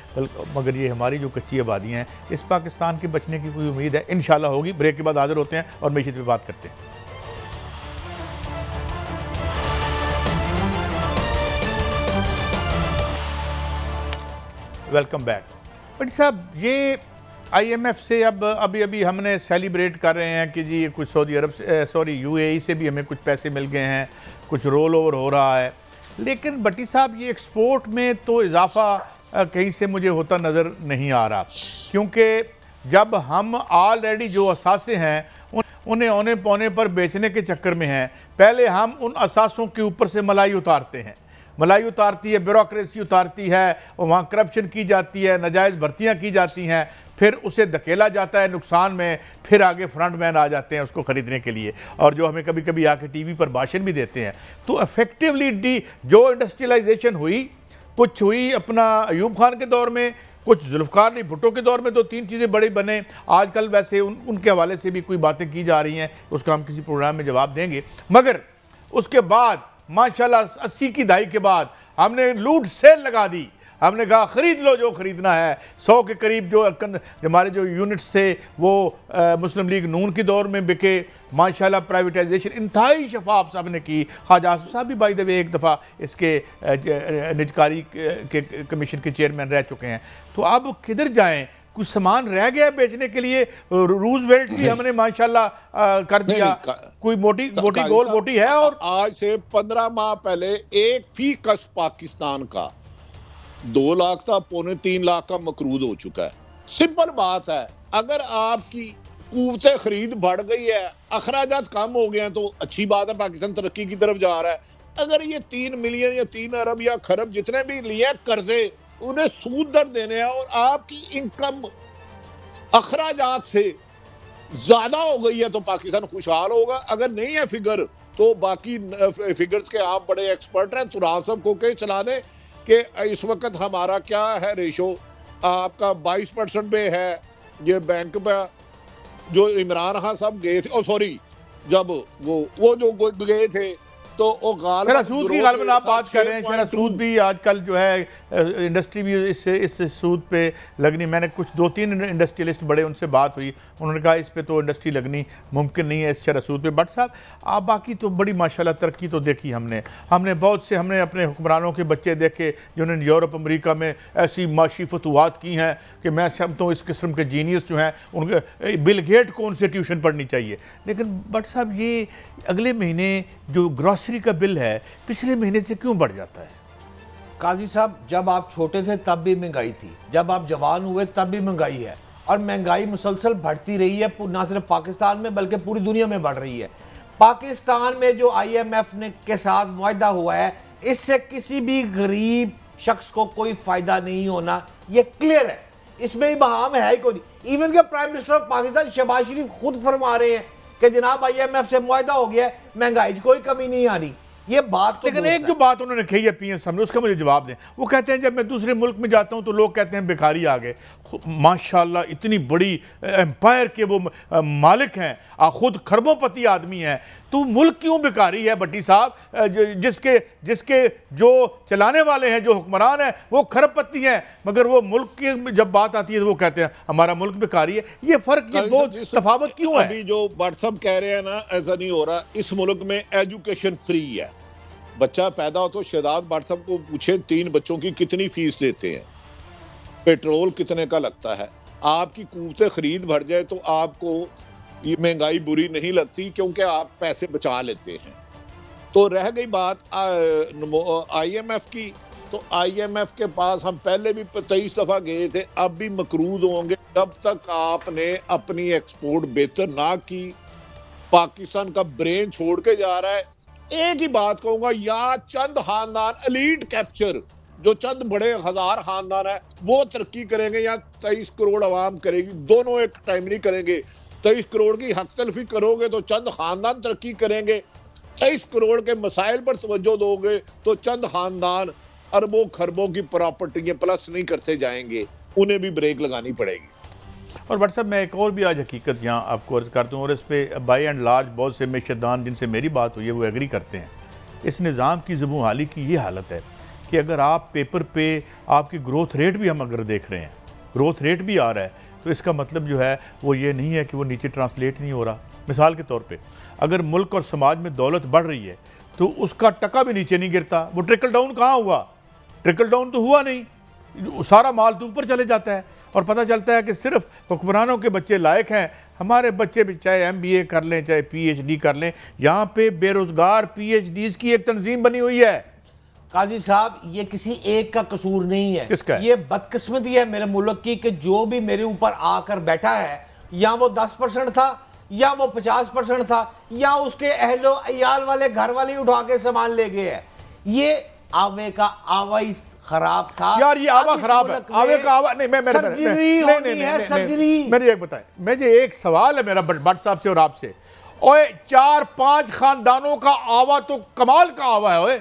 Speaker 1: मगर ये हमारी जो कच्ची आबादियाँ हैं, इस पाकिस्तान के बचने की कोई उम्मीद है? इंशाल्लाह होगी। ब्रेक के बाद हाजिर होते हैं और मैशियत पे बात करते हैं। Welcome back. बट साहब, ये IMF से अब अभी हमने सेलिब्रेट कर रहे हैं कि जी कुछ सऊदी अरब से, सॉरी UAE से भी हमें कुछ पैसे मिल गए हैं, कुछ रोल ओवर हो रहा है, लेकिन बटी साहब ये एक्सपोर्ट में तो इजाफा कहीं से मुझे होता नज़र नहीं आ रहा, क्योंकि जब हम ऑलरेडी जो असासे हैं उन्हें औने पौने पर बेचने के चक्कर में हैं, पहले हम उन असासों के ऊपर से मलाई उतारते हैं, मलाई उतारती है, ब्यूरोक्रेसी उतारती है, और वहाँ करप्शन की जाती है, नाजायज़ भर्तियाँ की जाती हैं, फिर उसे धकेला जाता है नुकसान में, फिर आगे फ्रंट मैन आ जाते हैं उसको ख़रीदने के लिए, और जो हमें कभी कभी आके टीवी पर भाषण भी देते हैं। तो इफेक्टिवली जो इंडस्ट्रियलाइजेशन हुई, कुछ हुई अपना अयूब खान के दौर में, कुछ जुल्फ़िकार अली भुट्टो के दौर में, 2-3 चीज़ें बड़ी बने। आजकल वैसे उनके हवाले से भी कोई बातें की जा रही हैं, उसका हम किसी प्रोग्राम में जवाब देंगे। मगर उसके बाद माशाल्लाह 80 की दहाई के बाद हमने लूट सेल लगा दी, हमने कहा खरीद लो जो खरीदना है। 100 के करीब जो हमारे जो यूनिट्स थे वो मुस्लिम लीग नून के दौर में बिके। माशाल्लाह प्राइवेटाइजेशन इंतहाई शफाफ साहब ने की। ख्वाजा आसिफ साहब भी बाय द वे एक दफ़ा इसके निजकारी के कमीशन के चेयरमैन रह चुके हैं। तो अब किधर जाएँ? कुछ सामान रह गया बेचने के लिए? रूजवेल्ट भी हमने माशाल्लाह कर दिया, कोई मोटी गोल मोटी है। और
Speaker 2: आज से 15 माह पहले एक फीकस पाकिस्तान का 2 लाख था, 2.25 लाख का मकरूद हो चुका है। सिंपल बात है, अगर आपकी क़ुव्वत खरीद बढ़ गई है, अखराजात कम हो गए हैं, तो अच्छी बात है, पाकिस्तान तरक्की की तरफ जा रहा है। अगर ये 3 मिलियन या 3 अरब या खरब जितने भी लिए कर्जे, उन्हें सूद दर देने हैं, और आपकी इनकम अखराजात से ज्यादा हो गई है तो पाकिस्तान खुशहाल होगा। अगर नहीं है फिगर तो बाकी फिगर्स के आप बड़े एक्सपर्ट हैं, तुराब साहब को के चला दें कि इस वक्त हमारा क्या है रेशो, आपका 22% पे है ये बैंक पे। जो इमरान खान साहब गए थे, सॉरी, जब वो जो गए थे तो वो
Speaker 1: शरह सूद की गालिबन आप बात कर रहे हैं। शरह सूद भी आजकल जो है इंडस्ट्री भी इस सूद पे लगनी, मैंने कुछ 2-3 इंडस्ट्रियलिस्ट बड़े उनसे बात हुई, उन्होंने कहा इस पे तो इंडस्ट्री लगनी मुमकिन नहीं है इस शरह सूद पे। बट साहब आप बाकी तो बड़ी माशाल्लाह तरक्की तो देखी हमने बहुत से हमने अपने हुक्मरानों के बच्चे देखे जिन्होंने यूरोप अमरीका में ऐसी माशी फतूहात की हैं कि मैं समझता हूँ इस किस्म के जीनियस जो हैं उनके बिल गेट को उनसे ट्यूशन पढ़नी चाहिए। लेकिन बट साहब ये अगले महीने जो ग्रॉसरी का बिल है पिछले महीने से क्यों बढ़ जाता है?
Speaker 3: काजी साहब, जब आप छोटे थे तब भी महंगाई थी, जब आप जवान हुए तब भी महंगाई है, और महंगाई मुसलसल बढ़ती रही है, ना सिर्फ पाकिस्तान में बल्कि पूरी दुनिया में बढ़ रही है। पाकिस्तान में जो IMF ने के साथ मुआहदा हुआ है, इससे किसी भी गरीब शख्स को कोई फायदा नहीं होना, ये क्लियर है, इसमें इबहाम है ही कोई। इवन के prime minister of Pakistan Shahbaz Sharif खुद फरमा रहे हैं कि जनाब IMF से मुआहदा हो गया है, महंगाई की कोई कमी नहीं आ रही। ये बात तो
Speaker 1: लेकिन एक जो बात उन्होंने कही है PM साहब ने, उसका मुझे जवाब दें। वो कहते हैं जब मैं दूसरे मुल्क में जाता हूं तो लोग कहते हैं भिखारी आ गए। माशाल्लाह इतनी बड़ी एम्पायर के वो मालिक हैं, खुद खरबोपति आदमी हैं, तो मुल्क क्यों भिखारी है भट्टी साहब? जिसके जो चलाने वाले हैं, जो हुक्मरान हैं, वो खरबपति हैं, मगर वो मुल्क की जब बात आती है तो वो कहते हैं हमारा मुल्क भिखारी है। ये फर्क, ये बहुत तफावत क्यों है?
Speaker 2: अभी जो व्हाट्सअप कह रहे हैं ना, ऐसा नहीं हो रहा। इस मुल्क में एजुकेशन फ्री है। बच्चा पैदा हो तो शहजाद व्हाट्सएप को पूछे 3 बच्चों की कितनी फीस देते हैं, पेट्रोल कितने का लगता है। आपकी क़ुव्वत खरीद बढ़ जाए तो आपको ये महंगाई बुरी नहीं लगती, क्योंकि आप पैसे बचा लेते हैं। तो रह गई बात IMF की, तो IMF के पास हम पहले भी 23 दफा गए थे, अब भी मकरूज होंगे जब तक आपने अपनी एक्सपोर्ट बेहतर ना की। पाकिस्तान का ब्रेन छोड़ के जा रहा है। एक ही बात कहूंगा, या चंद खानदान एलीट कैप्चर, जो चंद बड़े 1000 खानदान है वो तरक्की करेंगे, या 23 करोड़ आवाम करेगी। दोनों एक टाइम नहीं करेंगे। 23 करोड़ की हक तलफी करोगे तो चंद खानदान तरक्की करेंगे, 23 करोड़ के मसाइल पर तवज्जो दोगे तो चंद खानदान अरबों खरबों की प्रॉपर्टियां प्लस नहीं करते जाएंगे, उन्हें भी ब्रेक लगानी पड़ेगी।
Speaker 1: और व्हाट्सएप मैं एक और भी आज हकीकत यहाँ आपको अर्ज़ करता हूँ, और इस पर बाई एंड लार्ज बहुत से मेशदान जिनसे मेरी बात हुई है वो एग्री करते हैं। इस निज़ाम की ज़ुबून हाली की ये हालत है कि अगर आप पेपर पे आपकी ग्रोथ रेट भी हम अगर देख रहे हैं, ग्रोथ रेट भी आ रहा है, तो इसका मतलब जो है वो ये नहीं है कि वो नीचे ट्रांसलेट नहीं हो रहा। मिसाल के तौर पे अगर मुल्क और समाज में दौलत बढ़ रही है तो उसका टका भी नीचे नहीं गिरता। वो ट्रिकल डाउन कहाँ हुआ? ट्रिकल डाउन तो हुआ नहीं, सारा माल तो ऊपर चले जाता है, और पता चलता है कि सिर्फ हुक्मरानों के बच्चे लायक हैं। हमारे बच्चे भी चाहे MBA कर लें, चाहे PhD कर लें, यहाँ पे बेरोज़गार PhDs की एक तंजीम बनी हुई है।
Speaker 3: काजी साहब, ये किसी एक का कसूर नहीं है,
Speaker 1: किसका है?
Speaker 3: ये बदकिस्मती है मेरे मुल्क की कि जो भी मेरे ऊपर आकर बैठा है, या वो 10% था, या वो 50% था, या उसके अहलो अयाल वाले घर वाले उठा के सामान ले गए हैं। ये आवे का आवा ही खराब था
Speaker 1: यार, ये आवा खराब है। आवे का आवा नहीं,
Speaker 3: सर्जरी।
Speaker 1: मेरी एक बताएं, मुझे एक सवाल है मेरा भट्ट साहब से और आपसे। ओए 4-5 खानदानों का आवा तो कमाल का आवा है ओए,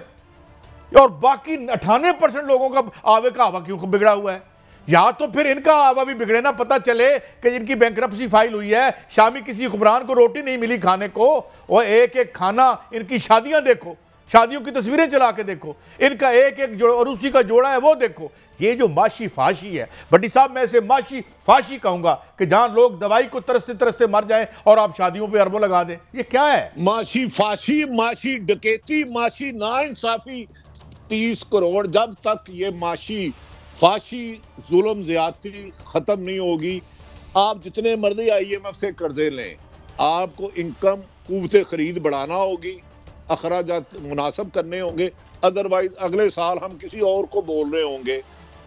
Speaker 1: और बाकी 98% लोगों का आवे का आवा क्यों बिगड़ा हुआ है? या तो फिर इनका आवा भी बिगड़े ना, पता चले कि इनकी बैंकरप्सी फाइल हुई है, शामी किसी हुक्मरान को रोटी नहीं मिली खाने को, और एक एक खाना, इनकी शादियां देखो, शादियों की तस्वीरें चला के देखो, इनका एक एक जो अरूसी का जोड़ा है वो देखो। ये जो माशी फाशी है भट्टी साहब, मैं इसे माशी फाशी कहूंगा कि जहां लोग दवाई को तरसते तरसते मर जाएं और आप शादियों पे अरबों लगा दें। ये क्या है?
Speaker 2: माशी फाशी, माशी डकैती, माशी नाइंसाफी। 30 करोड़, जब तक ये माशी फाशी जुल्म ज्यादती खत्म नहीं होगी, आप जितने मर्जी IMF से कर्जे लें, आपको इनकम क़ुव्वत खरीद बढ़ाना होगी, अखराजात मुनासिब करने होंगे। अदरवाइज अगले साल हम किसी और को बोल रहे होंगे।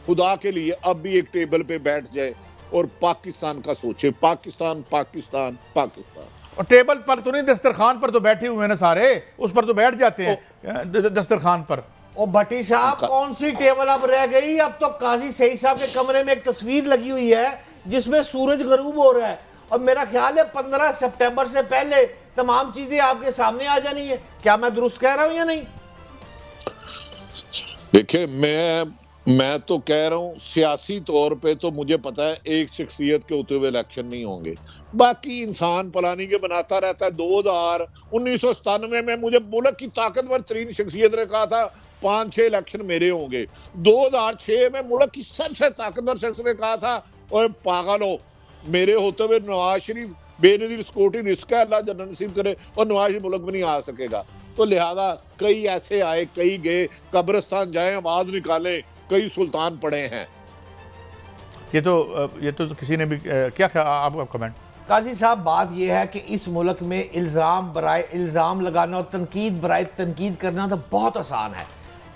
Speaker 2: खुदा के लिए अब भी एक टेबल पे बैठ जाए और पाकिस्तान का सोचे। पाकिस्तान पाकिस्तान पाकिस्तान।
Speaker 1: और टेबल पर तो नहीं, दस्तरखान पर तो बैठे हुए हैं ना सारे, उस पर तो बैठ जाते हैं दस्तरखान पर।
Speaker 3: ओ भट्टी साहब, कौन सी टेबल अब रह गई? अब तो काजी सईद साहब के कमरे में एक तस्वीर लगी हुई है जिसमें सूरज गरूब हो रहा है, और मेरा ख्याल है 15 सितंबर से पहले तमाम चीजें आपके सामने आ जानी है। क्या मैं दुरुस्त कह रहा हूं या नहीं?
Speaker 2: देखिए, मैं तो कह रहा हूं सियासी तौर पे तो मुझे पता है एक शख्सियत के होते हुए इलेक्शन नहीं होंगे, बाकी इंसान प्लानिंग के बनाता रहता है। 1997 में मुझे मुल्क की ताकतवर तरीन शख्सियत ने कहा था 5-6 इलेक्शन मेरे होंगे। 2006 में मुल्क की सबसे ताकतवर शख्स ने कहा था और पागल हो, मेरे होते हुए नवाज शरीफ बेनजीर सिक्योरिटी रिस्क है, अल्लाह जन्नत नसीब करे, और नवाज शरीफ मुल्क में नहीं आ सकेगा। तो लिहाजा कई ऐसे आए, कई गए, कब्रिस्तान जाए, आवाज निकालें, कई सुल्तान पड़े हैं।
Speaker 3: ये तो किसी ने भी क्या आपका कमेंट? काजी साहब, बात यह है कि इस मुल्क में इल्ज़ाम लगाना और तनकीद बराए तनकीद करना तो बहुत आसान है,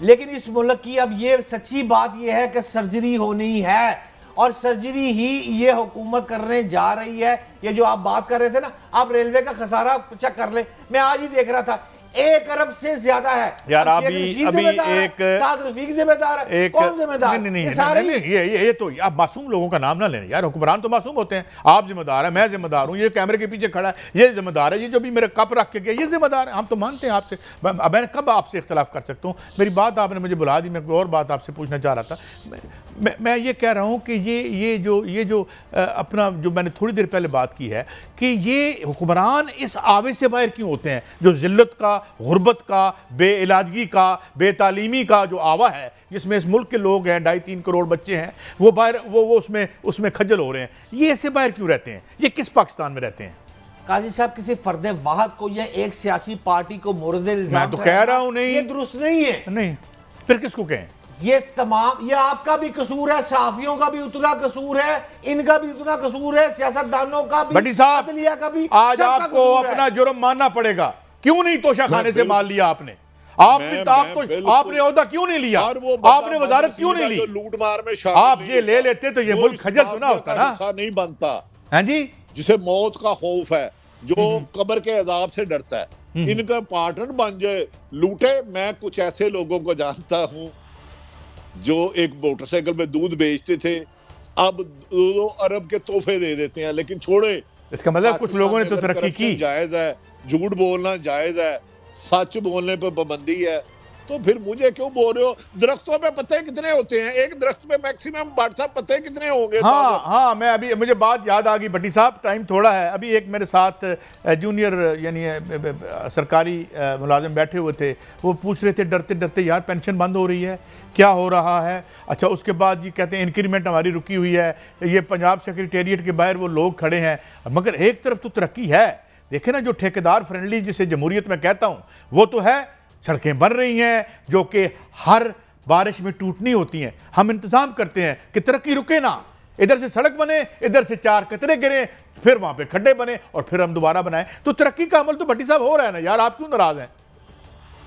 Speaker 3: लेकिन इस मुल्क की अब ये सच्ची बात यह है कि सर्जरी होनी है, और सर्जरी ही ये हुकूमत करने जा रही है। ये जो आप बात कर रहे थे ना, आप रेलवे का खसारा चेक कर ले, मैं आज ही देख रहा था 1 अरब से ज्यादा है यार। अभी एक साथ रफीक जिम्मेदार है, कौन जिम्मेदार?
Speaker 1: ये तो आप मासूम लोगों का नाम ना लें यार, हुक्मरान तो मासूम होते हैं। आप जिम्मेदार है, मैं जिम्मेदार हूँ, ये कैमरे के पीछे खड़ा है ये जिम्मेदार है, ये जो भी मेरे कप रख के गया ये जिम्मेदार है। हम तो मानते हैं आपसे, मैं कब आपसे इख्तलाफ कर सकता हूँ? मेरी बात आपने मुझे बुला दी, मैं कोई और बात आपसे पूछना चाह रहा था। मैं ये कह रहा हूँ कि ये जो अपना जो मैंने थोड़ी देर पहले बात की है कि ये हुक्मरान इस आवे से बाहर क्यों होते हैं, जो जिल्लत का, गुर्बत का, बेइलाजगी का, बेतालीमी का जो आवा है, जिसमें इस मुल्क के लोग हैं, 2.5-3 करोड़ बच्चे हैं, वो बाहर वो उसमें खज्जल हो रहे हैं। ये ऐसे बाहर क्यों रहते हैं? ये किस पाकिस्तान में रहते हैं?
Speaker 3: काजी साहब, किसी फर्द वाहिद को या एक सियासी पार्टी को मोरद इल्जाम
Speaker 1: मैं तो कह रहा हूं नहीं,
Speaker 3: ये दुरुस्त नहीं है।
Speaker 1: नहीं, फिर किसको कहें?
Speaker 3: ये तमाम, ये आपका भी कसूर है, सहाफियों का भी उतना कसूर है, इनका भी उतना कसूर है, सियासतदानों का भी,
Speaker 1: भट्टी साहब,
Speaker 3: अदलिया का भी।
Speaker 1: आज आपको अपना जुर्म मानना पड़ेगा। क्यों नहीं तोशाखाने से माल लिया आपने? आपने ओहदा क्यों नहीं लिया? आपने वजारत क्यों नहीं ली?
Speaker 2: लूट मार में
Speaker 1: आप ये ले लेते तो ये मुल्क खजल तो ना होता ना।
Speaker 2: नहीं बनता
Speaker 1: है जी,
Speaker 2: जिसे मौत का खौफ है, जो कब्र के अजाब से डरता है, इनका पार्टनर बन जाए, लूटे। मैं कुछ ऐसे लोगों को जानता हूं जो एक मोटरसाइकिल में दूध बेचते थे, अब 2 अरब के तोहफे दे देते हैं। लेकिन छोड़े,
Speaker 1: इसका मतलब कुछ लोगों ने तो तरक्की की।
Speaker 2: जायज है, झूठ बोलना जायज है, सच बोलने पर पाबंदी है, तो फिर मुझे क्यों बोल रहे हो? दरख्तों पे पत्ते कितने होते हैं? एक दरख्त पे मैक्सिमम व्हाट्सएप पत्ते कितने होंगे?
Speaker 1: हाँ, मैं अभी मुझे बात याद आ गई भट्टी साहब, टाइम थोड़ा है। अभी एक मेरे साथ जूनियर यानी सरकारी मुलाजिम बैठे हुए थे, वो पूछ रहे थे डरते डरते, यार पेंशन बंद हो रही है, क्या हो रहा है? अच्छा, उसके बाद ये कहते हैं इंक्रीमेंट हमारी रुकी हुई है, ये पंजाब सेक्रेटेरिएट के बाहर वो लोग खड़े हैं। मगर एक तरफ तो तरक्की है, देखे ना, जो ठेकेदार फ्रेंडली जिसे जमहूरियत में कहता हूँ, वो तो है। सड़कें बन रही हैं जो कि हर बारिश में टूटनी होती हैं। हम इंतज़ाम करते हैं कि तरक्की रुके ना, इधर से सड़क बने, इधर से 4 कतरे गिरे, फिर वहाँ पे खड्डे बने और फिर हम दोबारा बनाएं। तो तरक्की का अमल तो भट्टी साहब हो रहा है ना यार, आप क्यों नाराज हैं?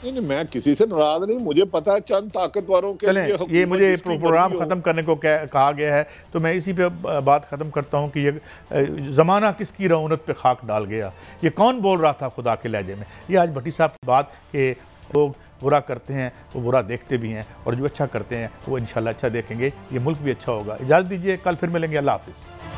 Speaker 2: नहीं, मैं किसी से नाराज नहीं, मुझे पता है चंद ताकतवरों के लिए
Speaker 1: ये मुझे प्रोग्राम ख़त्म करने को कहा गया है, तो मैं इसी पे बात ख़त्म करता हूँ कि ये ज़माना किसकी रौनक पे खाक डाल गया, ये कौन बोल रहा था खुदा के लहजे में। ये आज भट्टी साहब की बात कि लोग बुरा करते हैं, वो बुरा देखते भी हैं, और जो अच्छा करते हैं वो इंशाल्लाह अच्छा देखेंगे, ये मुल्क भी अच्छा होगा। इजाज़त दीजिए, कल फिर मिलेंगे। अल्लाह हाफ़िज़।